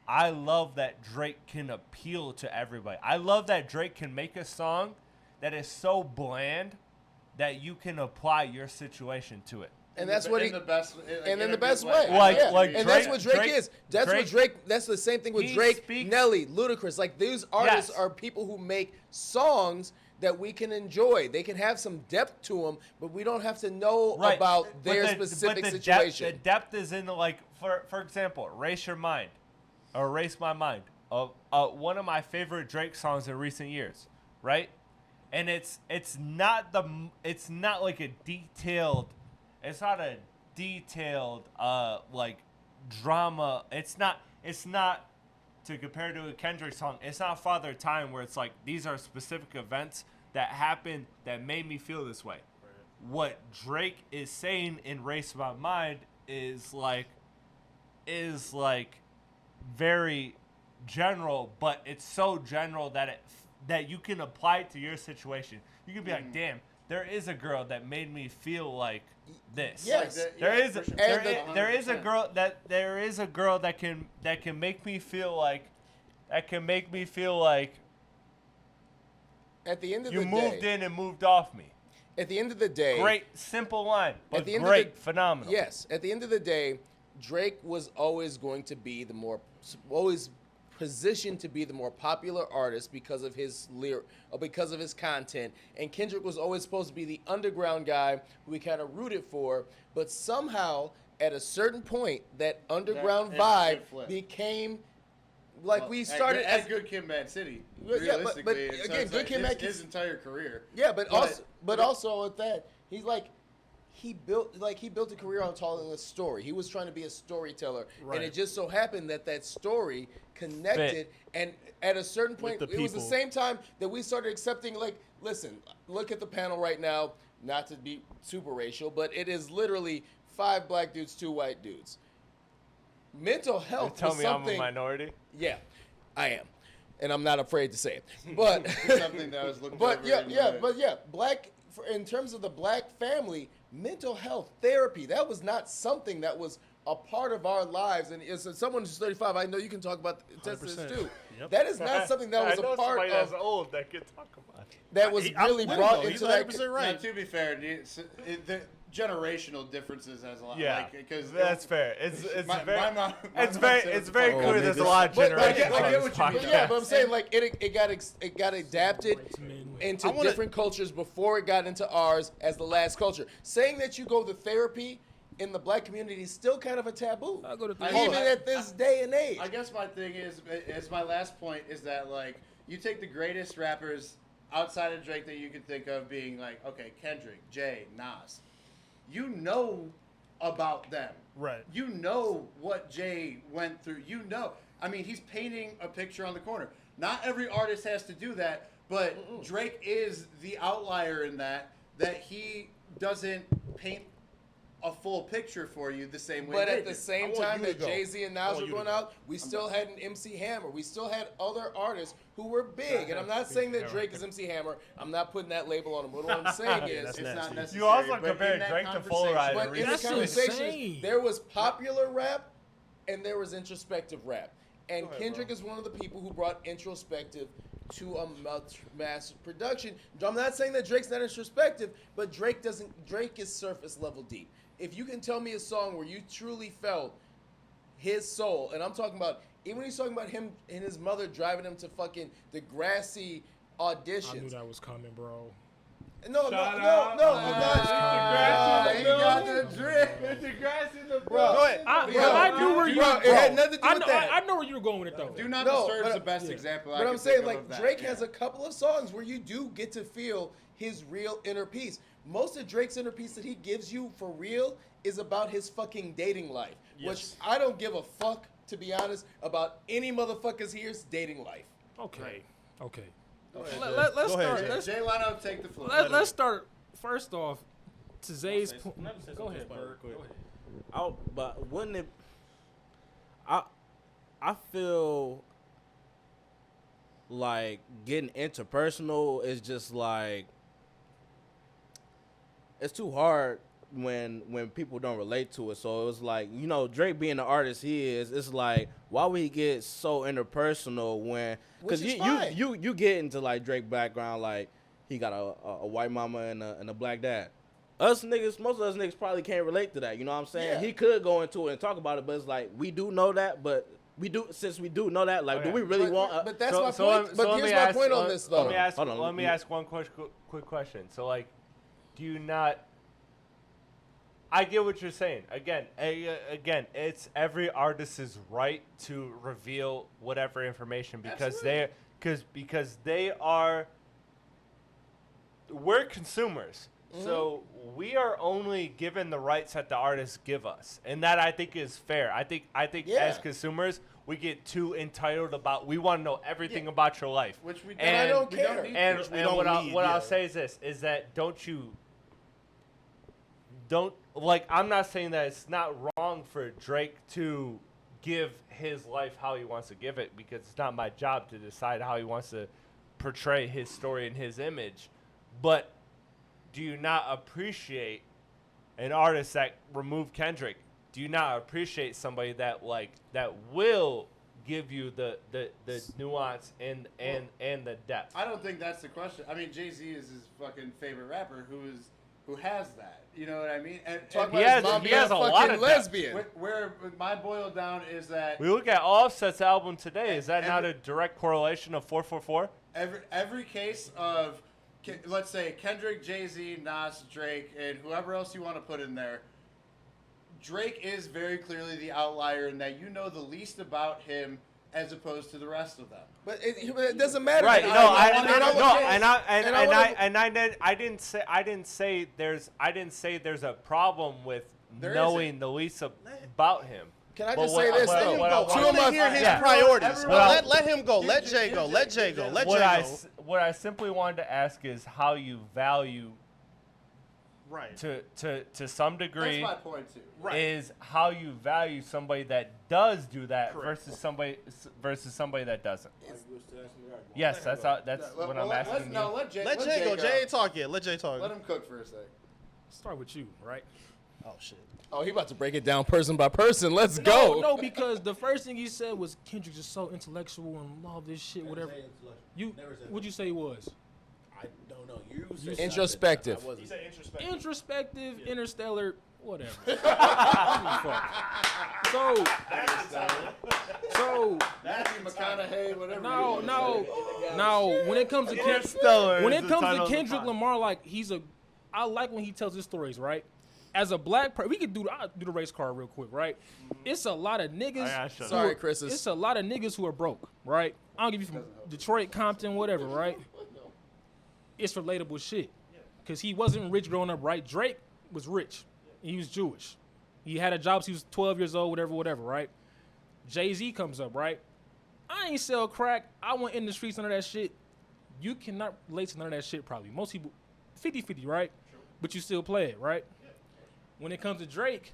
I love that Drake can appeal to everybody. I love that Drake can make a song that is so bland that you can apply your situation to it. And that's what in the best way. And that's what Drake is. That's Drake, what Drake. That's the same thing with Drake, Nelly, Ludacris. Like these artists are people who make songs that we can enjoy. They can have some depth to them, but we don't have to know about their specific situation. The depth is in for example, "Erase Your Mind," or "Erase My Mind," one of my favorite Drake songs in recent years, right? And it's not like a detailed. It's not a detailed like drama. It's not to compare to a Kendrick song. It's not Father Time where it's like these are specific events that happened that made me feel this way. Right. What Drake is saying in "Erase My Mind" is like very general, but it's so general that you can apply it to your situation. You can be like, damn, there is a girl that made me feel like this. Yes, there is a girl that can make me feel like at the end of you the day, moved in and moved off me. At the end of the day, great simple line, but phenomenal. Yes, at the end of the day, Drake was always going to be always positioned to be the more popular artist because of his because of his content, and Kendrick was always supposed to be the underground guy who we kind of rooted for, but somehow at a certain point that underground vibe became we started at Good Kid, Mad City. Realistically, but again, Good Kid, Mad City, his entire career. Yeah, but also with that, he's he built a career on telling a story. He was trying to be a storyteller, and it just so happened that story connected. And at a certain point, it was the same time that we started accepting. Listen, look at the panel right now. Not to be super racial, but it is literally 5 black dudes, 2 white dudes. Mental health. Tell me I'm a minority. Yeah, I am, and I'm not afraid to say it. But something that I was looking. But black. In terms of the black family, mental health therapy, that was not something that was a part of our lives. And as someone who's 35, I know you can talk about this too. Yep. That is not something that was a part of. That's old that could talk about it. That was really brought into that. Right. Now, to be fair, the generational differences has a lot. Yeah, because that's fair. It's very clear. There's a lot of generational. I get what you mean. Yeah, but I'm saying it got adapted into different cultures before it got into ours as the last culture. Saying that you go to therapy in the black community is still kind of a taboo. I go to therapy even at this day and age. I guess my thing is my last point is that you take the greatest rappers outside of Drake that you could think of being Kendrick, Jay, Nas. You know about them. Right. You know what Jay went through. You know. I mean, he's painting a picture on the corner. Not every artist has to do that, but Drake is the outlier in that he doesn't paint a full picture for you the same way. But at the same time that Jay-Z and Nas were going out, we still had an MC Hammer. We still had other artists who were big. And I'm not saying that Drake is MC Hammer. I'm not putting that label on him. What I'm saying is it's not necessary. You also compare Drake to Full Rider. But in the conversation, there was popular rap and there was introspective rap. And Kendrick is one of the people who brought introspective to a mass production. I'm not saying that Drake's not introspective, but Drake is surface level deep. If you can tell me a song where you truly felt his soul, and I'm talking about, even when he's talking about him and his mother driving him to fucking the grassy auditions. I knew that was coming, bro. No, I'm not. He got the drip. It's the grass in the bro. Go ahead. I knew where you were going. It had nothing to do with that. I know where you were going with it, though. Do Not Disturb is the best example. But I'm saying, like, Drake has a couple of songs where you do get to feel his real inner peace. Most of Drake's inner peace that he gives you for real is about his fucking dating life, which I don't give a fuck, to be honest, about any motherfucker's here's dating life. Okay. Let's start. Jay Leno, take the floor. Let's start. First off, to Zay's point. Go ahead, Bird. Go ahead. But wouldn't it? I feel like getting interpersonal is just like it's too hard when people don't relate to it. So it was like, you know, Drake being the artist he is, it's like, why would he get so interpersonal when? Because you get into like Drake background, like he got a white mama and a black dad. Us niggas, most of us niggas probably can't relate to that. You know what I'm saying? Yeah. He could go into it and talk about it, but it's like we do know that, but since we do know that, like, do we really want? But that's my point. But here's my point on this, though. Let me ask one quick question. So, like, do you not? I get what you're saying. Again, it's every artist's right to reveal whatever information because we're consumers. Mm-hmm. So we are only given the rights that the artists give us, and that I think is fair. I think as consumers, we get too entitled about. We want to know everything about your life, which we don't. And I don't care. What I'll say is this: is that don't like. I'm not saying that it's not wrong for Drake to give his life how he wants to give it, because it's not my job to decide how he wants to portray his story and his image, but. Do you not appreciate an artist that removed Kendrick? Do you not appreciate somebody that will give you the nuance and the depth? I don't think that's the question. I mean, Jay-Z is his fucking favorite rapper who has that. You know what I mean? And he has a lot of lesbian. Where my boil down is that we look at Offset's album today. Is that not a direct correlation of 444? Every case of, let's say, Kendrick, Jay-Z, Nas, Drake, and whoever else you want to put in there, Drake is very clearly the outlier in that you know the least about him as opposed to the rest of them. But it doesn't matter. Right? I didn't say there's a problem with knowing the least about him. Can I just say this? Let him go. I want to hear his priorities. Let him go. Let Jay go. Let Jay go. What I simply wanted to ask is how you value, right? To some degree, that's my point too. Right. Is how you value somebody that does do that versus somebody that doesn't. Yes, that's what I'm asking you. Let Jay go. Jay ain't talk yet. Let Jay talk. Let him cook for a sec. Start with you, right? Oh shit. Oh, he about to break it down person by person. Let's go. No, because the first thing he said was Kendrick is so intellectual and all this shit, whatever. What'd you say he was? I don't know. You said introspective. He said introspective. Introspective, interstellar, whatever. So Matthew McConaughey, whatever. No. When it comes to Kendrick Lamar, like I like when he tells his stories, right? As a black person, I'll do the race card real quick, right? It's a lot of niggas. Sorry, Chris. It's a lot of niggas who are broke, right? I'll give you from Detroit, Compton, whatever, right? It's relatable shit. Because he wasn't rich growing up, right? Drake was rich. He was Jewish. He had a job since he was 12 years old, whatever, right? Jay-Z comes up, right? I ain't sell crack. I went in the streets, none of that shit. You cannot relate to none of that shit, probably. Most people, 50-50, right? Sure. But you still play it, right? When it comes to Drake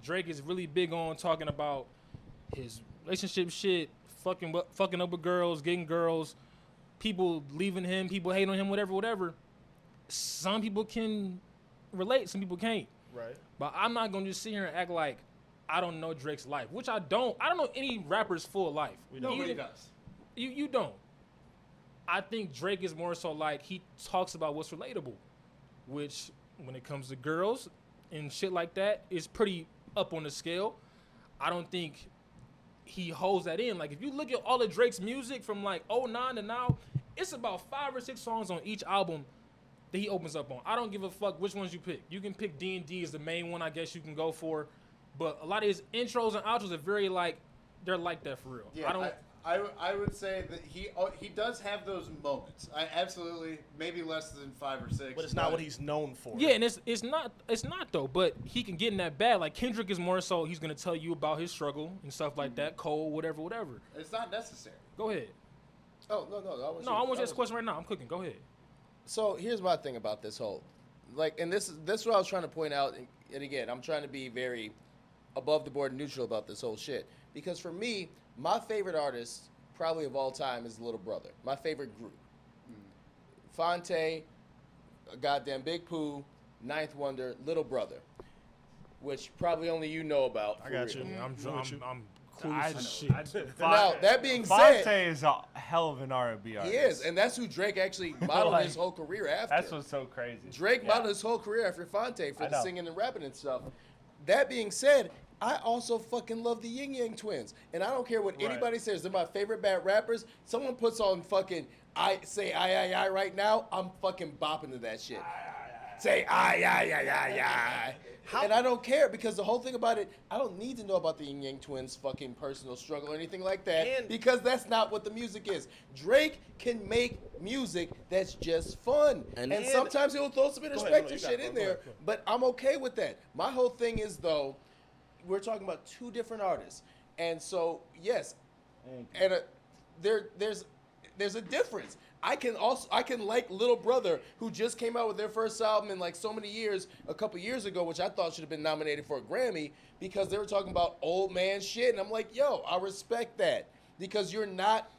is really big on talking about his relationship shit, fucking up with girls, getting girls, people leaving him, people hating on him, whatever. Some people can relate, some people can't. Right. But I'm not gonna just sit here and act like I don't know Drake's life, which I don't. I don't know any rapper's full life. Nobody does. You don't. I think Drake is more so like he talks about what's relatable, which when it comes to girls and shit like that is pretty up on the scale. I don't think he holds that in. Like if you look at all of Drake's music from like 2009 to now, it's about 5 or 6 songs on each album that he opens up on. I don't give a fuck which ones you pick. You can pick D&D as the main one, I guess you can go for, but a lot of his intros and outros are very like they're like that for real. Yeah, I would say that he does have those moments. I absolutely, maybe less than 5 or 6. But it's not what he's known for. Yeah, and it's not though. But he can get in that bag. Like Kendrick is more so he's gonna tell you about his struggle and stuff like that. Cole, whatever. It's not necessary. Go ahead. Oh no, I want you to ask a question right now. I'm cooking. Go ahead. So here's my thing about this whole, like, and this is what I was trying to point out. And again, I'm trying to be very above the board neutral about this whole shit. Because for me, my favorite artist probably of all time is Little Brother. My favorite group. Fonte, goddamn Big Pooh, Ninth Wonder, Little Brother, which probably only you know about. I got real. you. I'm clueless as shit. Now that being Fonte said, is a hell of an R&B artist. he is, and that's who Drake actually modeled Like, his whole career after. That's what's so crazy. Drake modeled his whole career after Fonte for I the know. singing and rapping and stuff. That being said, I also fucking love the Yin Yang Twins. And I don't care what anybody says. They're my favorite bad rappers. Someone puts on fucking I right now, I'm fucking bopping to that shit. Say I. And I don't care because the whole thing about it, I don't need to know about the Yin Yang Twins' fucking personal struggle or anything like that because that's not what the music is. Drake can make music that's just fun. And sometimes he'll throw some introspective shit in there, but I'm okay with that. My whole thing is, though, we're talking about 2 different artists. And so, yes, and there's a difference. I can like Little Brother, who just came out with their first album in like so many years, a couple years ago, which I thought should have been nominated for a Grammy because they were talking about old man shit. And I'm like, yo, I respect that because you're not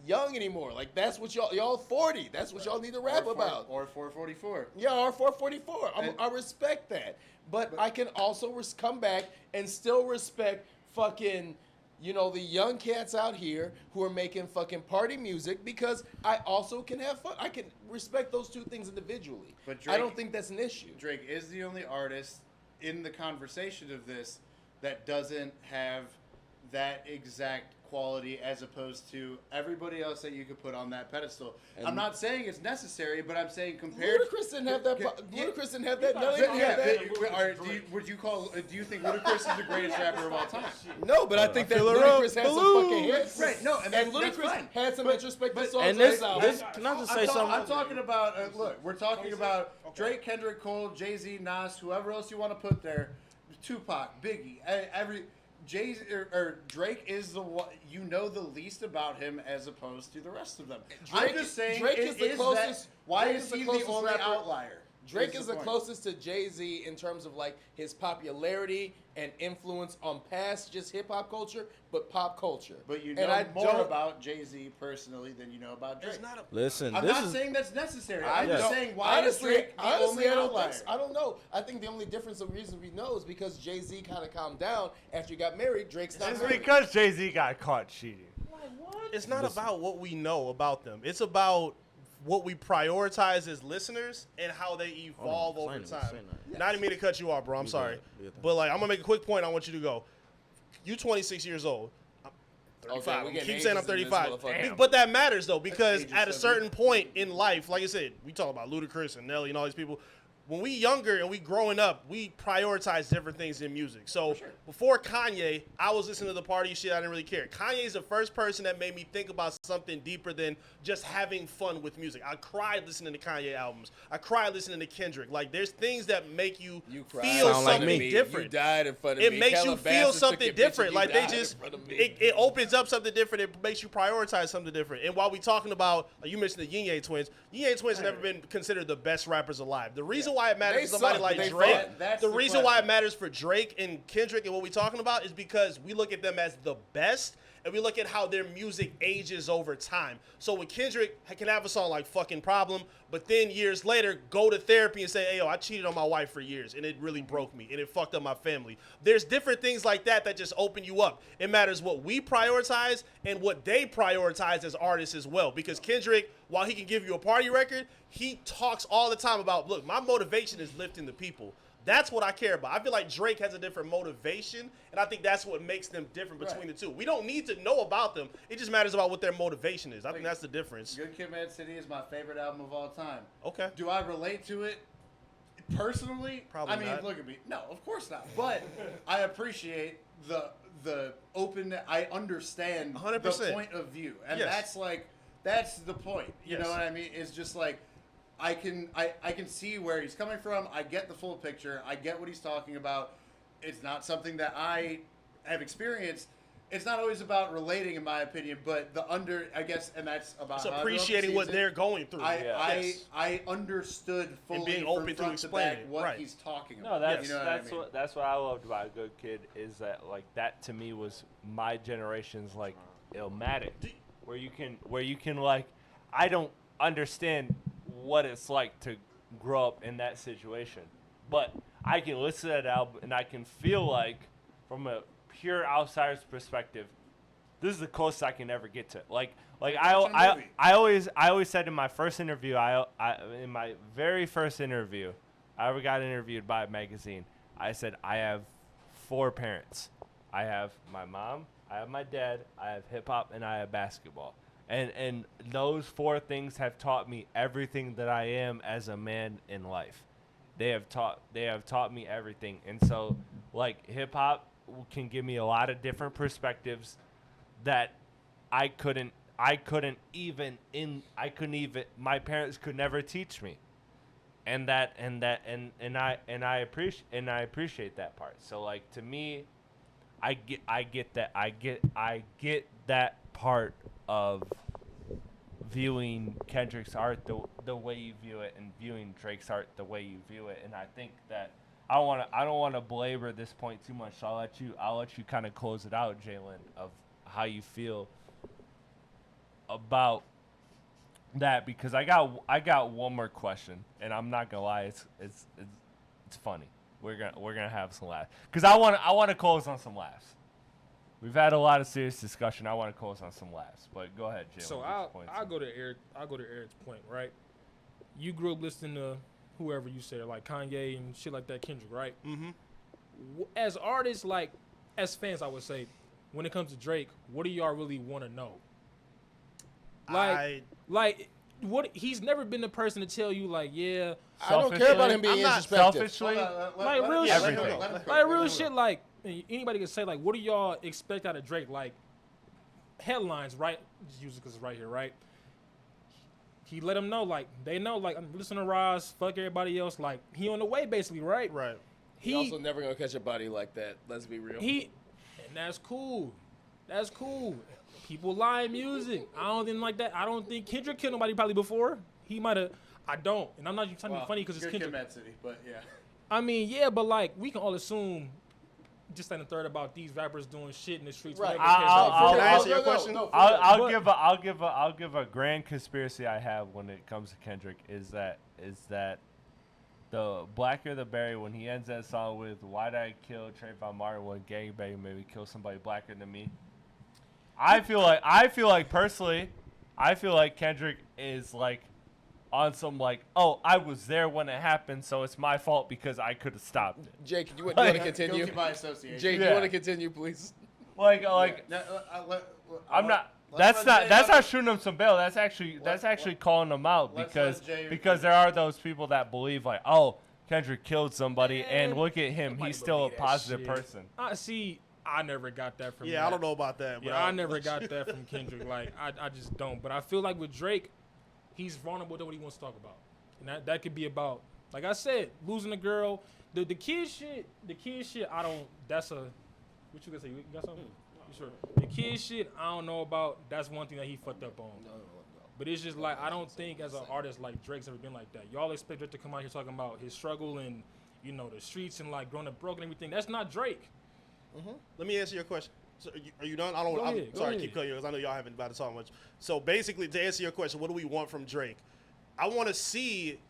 young anymore. Like that's what y'all 40. That's what y'all need to rap about. Or 444. Yeah, or 444. I respect that. But I can also come back and still respect fucking, the young cats out here who are making fucking party music because I also can have fun. I can respect those 2 things individually. But Drake, I don't think that's an issue. Drake is the only artist in the conversation of this that doesn't have that exact quality as opposed to everybody else that you could put on that pedestal. I'm not saying it's necessary, but I'm saying compared. Ludacris didn't have that. Ludacris didn't have that. None of them had that. Do you think Ludacris is the greatest rapper of all time? No, but I think that Ludacris had some fucking hits. Right. No, and Ludacris had some introspective songs. And this can I just say something? I'm talking about. Look, we're talking about Drake, Kendrick, Cole, Jay-Z, Nas, whoever else you want to put there, Tupac, Biggie, every. Drake is the one the least about him as opposed to the rest of them. I'm just saying Drake is the closest. Why is he the only outlier? Drake is the closest to Jay-Z in terms of like his popularity and influence on past just hip hop culture, but pop culture. But you know more about Jay-Z personally than you know about Drake. Listen, I'm not saying that's necessary. I'm just saying why is Drake the only outlier? I don't know. I think the only difference, the reason we know is because Jay-Z kind of calmed down after he got married. Drake's not. It's because Jay-Z got caught cheating. It's not about what we know about them. It's about what we prioritize as listeners and how they evolve over time. And I didn't mean to cut you off, bro. I'm sorry. But like, I'm gonna make a quick point. I want you to go. You 26 years old. I'm 35. Okay, Keep saying I'm 35. But that matters though, because at a certain point in life, like I said, we talk about Ludacris and Nelly and all these people. When we younger and we growing up, we prioritize different things in music. So before Kanye, I was listening to the party shit. I didn't really care. Kanye's the first person that made me think about something deeper than just having fun with music. I cried listening to Kanye albums. I cried listening to Kendrick. Like there's things that make you feel something different. You died in front of me. It makes you feel something different. Like they just, it opens up something different. It makes you prioritize something different. And while we talking about, like you mentioned the Yin Yang Twins. Yin Yang Twins have never been considered the best rappers alive. The reason why it matters for somebody like Drake, the reason why it matters for Drake and Kendrick and what we talking about is because we look at them as the best and we look at how their music ages over time. So when Kendrick can have a song like Fucking Problem, but then years later go to therapy and say, hey, yo, I cheated on my wife for years, and it really broke me, and it fucked up my family. There's different things like that just open you up. It matters what we prioritize and what they prioritize as artists as well. Because Kendrick, while he can give you a party record, he talks all the time about, look, my motivation is lifting the people. That's what I care about. I feel like Drake has a different motivation, and I think that's what makes them different between the two. We don't need to know about them. It just matters about what their motivation is. I think that's the difference. Good Kid, Mad City is my favorite album of all time. Okay. Do I relate to it personally? Probably not. I mean, look at me. No, of course not. But I appreciate the open. I understand 100%. the point of view, and that's the point. You know what I mean? It's just like. I can see where he's coming from. I get the full picture. I get what he's talking about. It's not something that I have experienced. It's not always about relating, in my opinion, but I guess, and that's about it's appreciating what they're going through. I understood fully and being open to explaining what he's talking about. No, that's what I loved about A Good Kid is that like that to me was my generation's like Illmatic, where you can like I don't understand what it's like to grow up in that situation, but I can listen to that album and I can feel like from a pure outsider's perspective, this is the closest I can ever get to. Like I always said in my first interview, in my very first interview, I ever got interviewed by a magazine. I said I have 4 parents. I have my mom, I have my dad, I have hip hop, and I have basketball. And those 4 things have taught me everything that I am as a man in life. They have taught me everything. And so like hip hop can give me a lot of different perspectives that my parents could never teach me. And I appreciate that part. So like to me, I get that part of viewing Kendrick's art the way you view it and viewing Drake's art the way you view it. And I think that I don't want to belabor this point too much, so I'll let you kind of close it out, Jalen, of how you feel about that, because I got one more question, and I'm not gonna lie, it's funny. We're gonna have some laughs, because I want to close on some laughs. We've had a lot of serious discussion. I want to close on some laughs, but go ahead, Jalen. So I'll go to Eric. I'll go to Eric's point, right? You grew up listening to whoever you said, like Kanye and shit like that, Kendrick, right? Mm-hmm. As artists, like as fans, I would say, when it comes to Drake, what do y'all really want to know? Like what? He's never been the person to tell you, like, yeah, I don't care about him being disrespectful. Selfishly, like real shit, like real shit, like anybody can say, like, what do y'all expect out of Drake? Like headlines, right? Just use it because it's right here, right? He let them know, like, they know, like, I'm listening to Ross, fuck everybody else, like, he on the way, basically, right? Right. He also never gonna catch a body like that. Let's be real. And that's cool. That's cool. People lie in music. I don't think like that. I don't think Kendrick killed nobody probably before. He might have. I don't. And I'm not trying to be funny because it's Kendrick. Mad City, but yeah. I mean, yeah, but like we can all assume just and a third about these rappers doing shit in the streets. Right. Can I answer your question? I'll give a grand conspiracy I have when it comes to Kendrick is that the blacker the berry, when he ends that song with "Why'd I kill Trayvon Martin when gangbang made me kill somebody blacker than me?" I feel like personally, I feel like Kendrick is like on some like, oh, I was there when it happened, so it's my fault because I could have stopped it. Jake, you want to continue? Guilty by association. Jake, you want to continue, please? I'm not. That's not shooting him some bail. That's actually calling him out because there are those people that believe like, oh, Kendrick killed somebody, and look at him, he's still a positive person. I never got that from Yeah, I don't know about that. Yeah, I never got that from Kendrick. Like, I just don't. But I feel like with Drake, he's vulnerable to what he wants to talk about. And that could be about, like I said, losing a girl. The kid shit, I don't, that's a, what you gonna say? You got something? You sure? The kid shit, I don't know about. That's one thing that he fucked up on. No. But it's just like, I don't think as an artist like Drake's ever been like that. Y'all expect Drake to come out here talking about his struggle and, you know, the streets and like growing up broke and everything. That's not Drake. Let me answer your question. So are you done? I don't. Go I'm ahead, go sorry, ahead. keep cutting you because I know y'all haven't about to talk much. So basically, to answer your question, what do we want from Drake? I want to see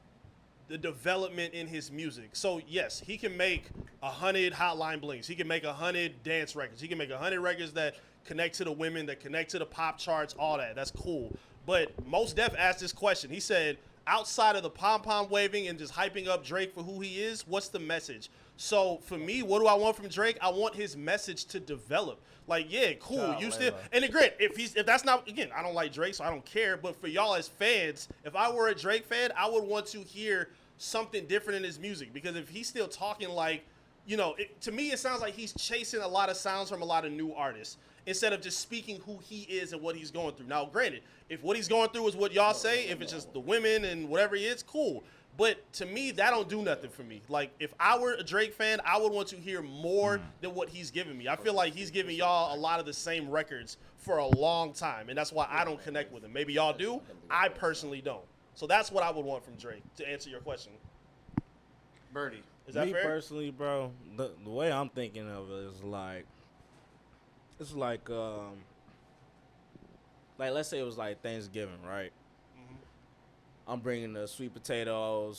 the development in his music. So yes, he can make 100 Hotline Blings. He can make 100 dance records. He can make 100 records that connect to the women, that connect to the pop charts, all that. That's cool. But Mos Def asked this question. He said, outside of the pom-pom waving and just hyping up Drake for who he is, what's the message? So for me, what do I want from Drake? I want his message to develop. Like, yeah, cool. You still, and again, if that's not, again, I don't like Drake, so I don't care. But for y'all as fans, if I were a Drake fan, I would want to hear something different in his music, because if he's still talking like, you know, to me it sounds like he's chasing a lot of sounds from a lot of new artists instead of just speaking who he is and what he's going through. Now, granted, if what he's going through is what y'all say, if it's just the women and whatever he is, cool. But to me, that don't do nothing for me. Like, if I were a Drake fan, I would want to hear more than what he's giving me. I feel like he's giving y'all a lot of the same records for a long time, and that's why I don't connect with him. Maybe y'all do. I personally don't. So that's what I would want from Drake, to answer your question. Biirdie. Is that Me fair? personally, bro, the way I'm thinking of it is like, it's like let's say it was like Thanksgiving, right? I'm bringing the sweet potato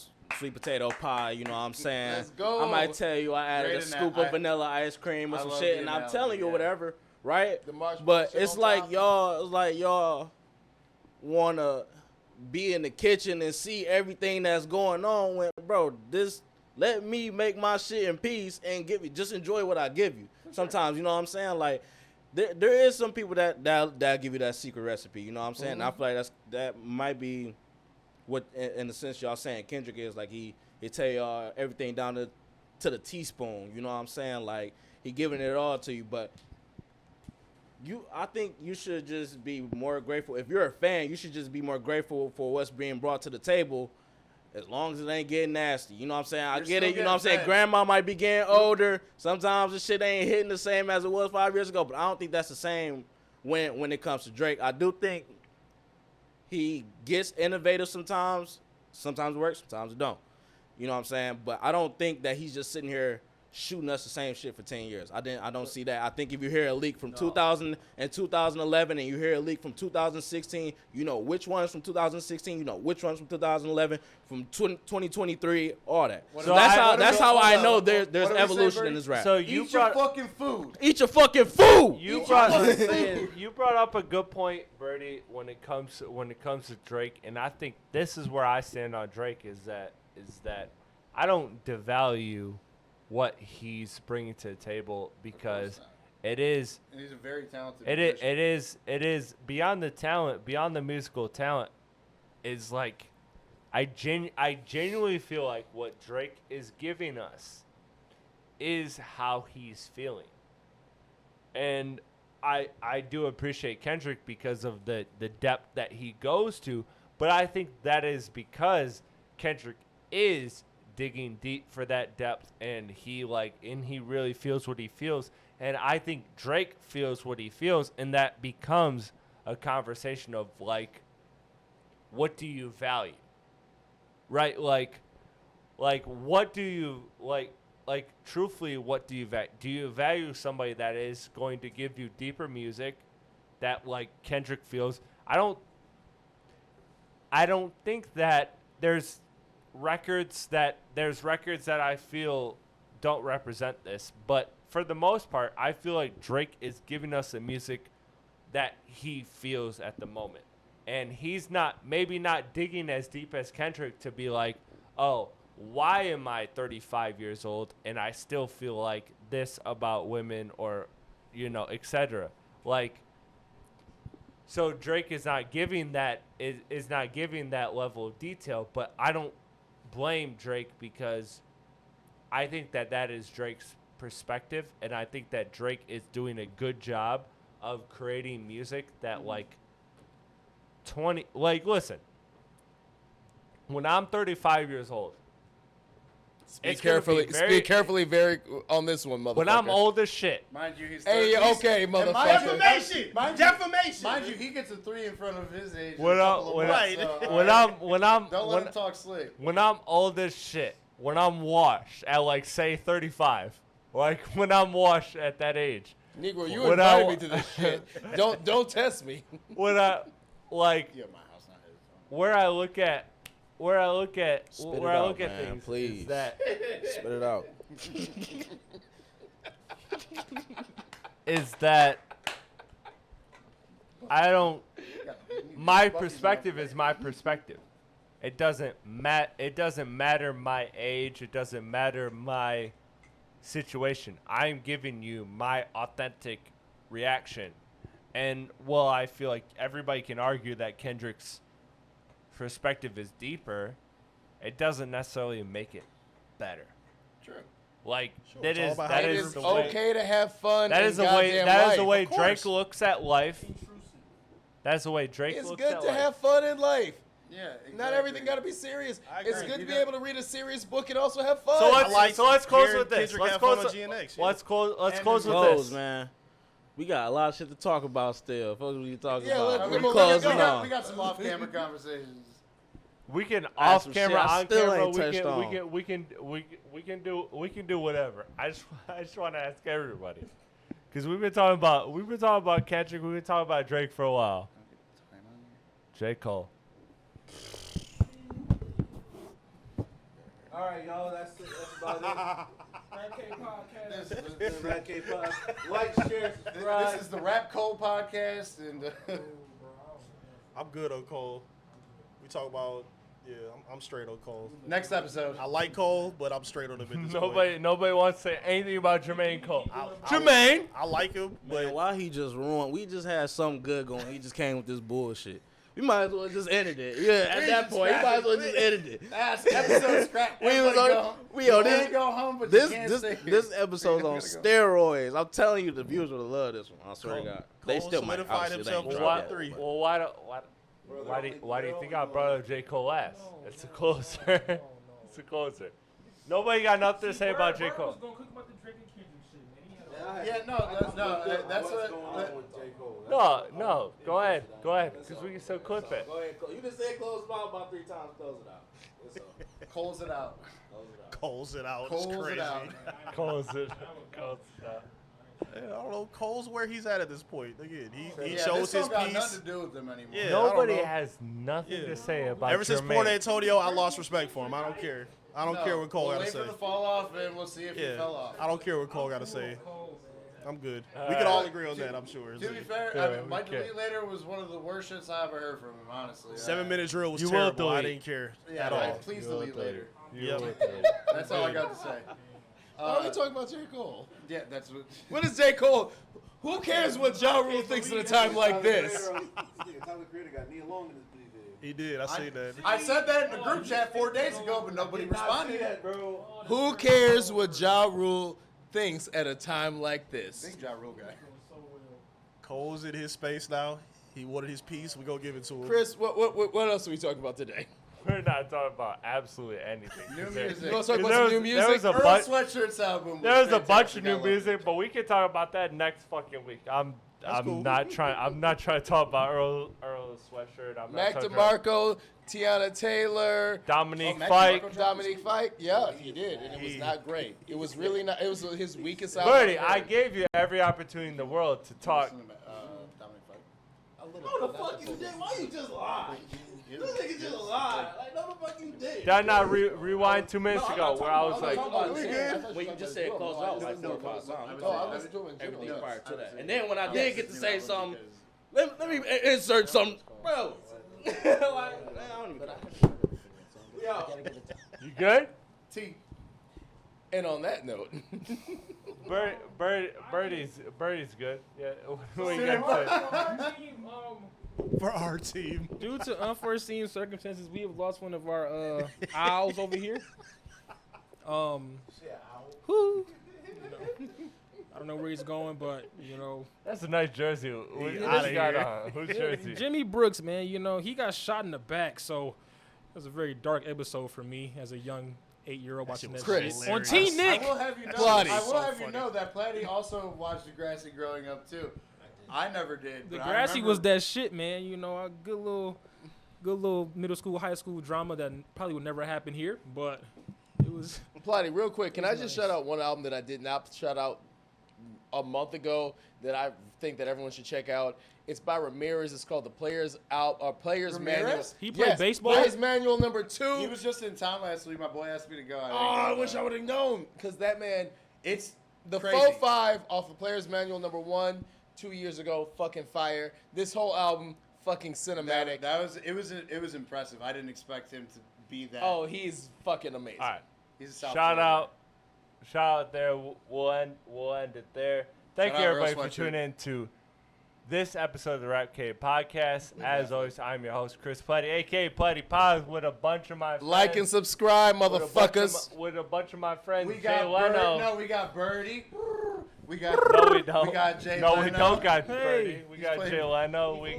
pie, you know what I'm saying? Let's go. I might tell you I added Great a scoop of vanilla ice cream or I some love shit, the and I'm analogy, telling you yeah. whatever, right? The marshmallow But shit it's on like top. y'all wanna be in the kitchen and see everything that's going on when, bro, let me make my shit in peace and just enjoy what I give you. Sometimes, you know what I'm saying? Like, there is some people that give you that secret recipe, you know what I'm saying? And I feel like that might be what, in the sense y'all saying Kendrick is, like, he tell y'all everything down to the teaspoon, you know what I'm saying? Like, he giving it all to you, but I think you should just be more grateful. If you're a fan, you should just be more grateful for what's being brought to the table, as long as it ain't getting nasty. You know what I'm saying? I get it. You know what I'm saying? Grandma might be getting older. Sometimes the shit ain't hitting the same as it was 5 years ago, but I don't think that's the same when it comes to Drake. I do think he gets innovative sometimes. Sometimes it works, sometimes it don't. You know what I'm saying? But I don't think that he's just sitting here shooting us the same shit for 10 years. I don't see that. I think if you hear a leak from 2000 and 2011 and you hear a leak from 2016, you know which one's from 2016, you know which one's from 2011, from 2023, all that. So that's how I know there's evolution in this rap. So Eat your fucking food. Eat your fucking food. You brought up a good point, Biirdie, when it comes to Drake, and I think this is where I stand on Drake is that I don't devalue what he's bringing to the table, because it is. And he's a very talented. It is beyond the talent, beyond the musical talent. Is like, I genuinely feel like what Drake is giving us is how he's feeling, and I do appreciate Kendrick because of the depth that he goes to, but I think that is because Kendrick is digging deep for that depth, and he really feels what he feels, and I think Drake feels what he feels, and that becomes a conversation of like, what do you value, right? Like what do you like truthfully, what do you value? Do you value somebody that is going to give you deeper music that like Kendrick feels? I don't think that there's records that I feel don't represent this, but for the most part, I feel like Drake is giving us the music that he feels at the moment, and he's maybe not digging as deep as Kendrick to be like, oh, why am I 35 years old and I still feel like this about women, or etc. Like, so Drake is not giving that level of detail, but I don't blame Drake, because I think that is Drake's perspective, and I think that Drake is doing a good job of creating music that listen, when I'm 35 years old, Speak carefully very on this one, motherfucker. when I'm old as shit, Mind you, he's. Hey, okay, motherfucker. Defamation. Mind you, he gets a 3 in front of his age. When I'm Don't let him talk slick. when I'm old as shit, when I'm washed at like say 35, like when I'm washed at that age, Negro, you invited me to this shit. Don't test me. When I like Yeah, my house, not his. where I look at Spit where it I out, look at man, things please. is that Spit it out. is that I don't. My perspective is my perspective. It doesn't matter my age. It doesn't matter my situation. I'm giving you my authentic reaction. And while I feel like everybody can argue that Kendrick's perspective is deeper, it doesn't necessarily make it better. True. Like It's all about how that It is is the way okay to have fun. that in is the way goddamn that life. is the way Of course. Drake looks at life. That's the way Drake It's looks good at to life. have fun in life. Yeah, exactly. Not everything got to be serious. I It's agree. good to You be know- able to read a serious book and also have fun. So I like let's close hearing with this. Kendrick Let's have fun close. on GNX, yeah. Let's And close with Close, this. man. We got a lot of shit to talk about still. Fuck what you talking Yeah, about. let- We let- let- closing let- on. We got some off-camera conversations. We can some off shit camera, I on still camera. ain't touched on. We can do whatever. I just want to ask everybody, because we've been talking about Kendrick. We've been talking about Drake for a while. J. Cole. All right, y'all. That's about This, it. Like, share, this is the Rap Cole podcast, and I'm good on Cole. We talk about, I'm straight on Cole. next episode. I like Cole, but I'm straight on him at this point. Nobody wants to say anything about Jermaine Cole. Jermaine! I like him, but Man, why he just ruined? We just had something good going. He just came with this bullshit. We might as well just ended it. Yeah, at that point, we might as well just ended it. That's episode scrap. We was on. We on this. go home, but you can't This stay here. this episode's on steroids. I'm telling you, the viewers would love this one. I swear to God. They Cole still might. solidified Obviously, they himself ain't as dropped Why, yet, three. but- well, why do you think I brought up J. Cole last? It's a closer. It's a closer. Nobody got nothing to say about J. Cole. Yeah, no, that's what. No, go ahead, because we can still clip it. Go ahead, close. You just said close about 3 times. Close it out. It's over. Coles it out. Cole's it out. Coles It's crazy. it out. Close it. Yeah, I don't know. Cole's where he's at this point. Again, he Yeah, shows this his don't got piece. nothing to do with them anymore. Yeah, I Nobody don't know. has nothing Yeah. to say about Ever since Jermaine. Port Antonio, I lost respect for him. I don't care. I don't No, care what Cole we'll got to wait say. for the fall off, and we'll see if he Yeah, fell off. I don't care what Cole got to say. I'm good. We Alright. can all agree on that, I'm sure. To be fair, Yeah, I mean, my okay. delete later was one of the worst shits I ever heard from him, honestly. 7-minute drill was You will terrible. I delete. didn't care Yeah, at right. all. Please You will delete later. Yep. That's all I got to say. Why are we talking about J. Cole? Yeah, that's what. What is J. Cole? Who cares what Ja Rule thinks at a time like this? He did. I seen that. I said that in the group chat 4 days ago, but nobody responded. Who cares what Ja Rule thinks at a time like this? Big Ja Rule guy. Cole's in his space now. He wanted his piece. We gonna give it to him. Chris, what else are we talking about today? We're not talking about absolutely anything. New There- music. You want to talk about There some was- new there music? was a Earl bunch- Sweatshirt's album. There's a bunch fantastic. of I new love it. music, but we can talk about that next fucking week. I'm cool. not trying to talk about Earl Sweatshirt. I'm Mac not talking about DeMarco, Tiana Taylor, Dominique Mac Fike. DeMarco? Dominique Fike. Yeah, he did, and it was not great. It was really not. It was his weakest album. Birdie, I gave you every opportunity in the world to talk. Dominic Fike. No, the fuck you did? Why you just lie? This nigga just lied. Like, no, the fuck you did. Did I not rewind 2 minutes ago where I was like, When you just said close out like 4 or 5 songs. Oh, I listened to him in Everything general. prior to that. And then when I did get to say something, let me insert something. Bro. Like, man, I don't even Yo. you good? T. And on that note, Birdie's good. Yeah. What you got to say? For our team. Due to unforeseen circumstances, we have lost one of our owls over here. Who? I don't know where he's going, but That's a nice jersey. What He you outta got here. on? Whose jersey? Jimmy Brooks, man, he got shot in the back, so it was a very dark episode for me as a young 8-year-old watching that Chris. shit. On hilarious. Teen Nick. I will have you know. Platte. I will So have you funny. know that Platte also watched Degrassi growing up too. I never did. The but I Grassy remember- was that shit, man. A good little middle school, high school drama that probably would never happen here, but it was. Platte, real quick, can I just shout out one album that I did not shout out a month ago that I think that everyone should check out. It's by Ramirez. It's called The Players Ramirez? Manual. He played baseball? Players Manual number 2. He was just in town last week. My boy asked me to go. I wish I would have known, because that man, It's the crazy. 4-5 off the Players Manual number 1 2 years ago, fucking fire. This whole album, fucking cinematic. It was impressive. I didn't expect him to be that. Oh, he's fucking amazing. All right. He's a South Shout Florida. out there. We'll end it there. Thank Shout you out everybody Earl for Sweatshirt. tuning in to this episode of the Rap Cave Podcast. As always, I'm your host, Chris Platte, aka Platte Paz, with a bunch of my friends. Like and subscribe, with a bunch of motherfuckers. with a bunch of my friends, We Jay got Leno. No, we got Biirdie. We got No, we don't. We got Jay No, Leno. we don't got Hey. Birdie. We He's got playing- Jay Leno. We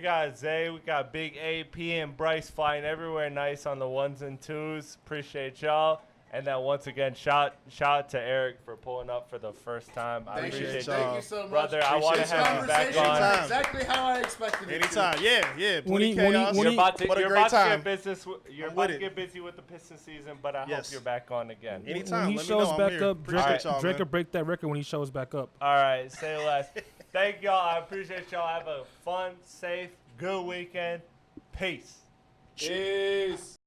got Zay. We got Big AP and Bryce flying everywhere nice on the 1s and 2s. Appreciate y'all. And then once again, shout out to Eric for pulling up for the first time. I Thank you. appreciate Thank you. you so much. Brother, I want to This have you back conversation on. went exactly how I expected it Anytime. to. Yeah. When he- Plenty when he- chaos. when You're he- about to, What a you're great about to time. get business. You're I'm about with to it. get busy with the Piston season, but I Yes. hope you're back on again. Anytime. When he Let me shows know. I'm back here. up, Appreciate y'all, Drake man. will break that record when he shows back up. All right, say less. Thank y'all. I appreciate y'all. Have a fun, safe, good weekend. Peace. Peace.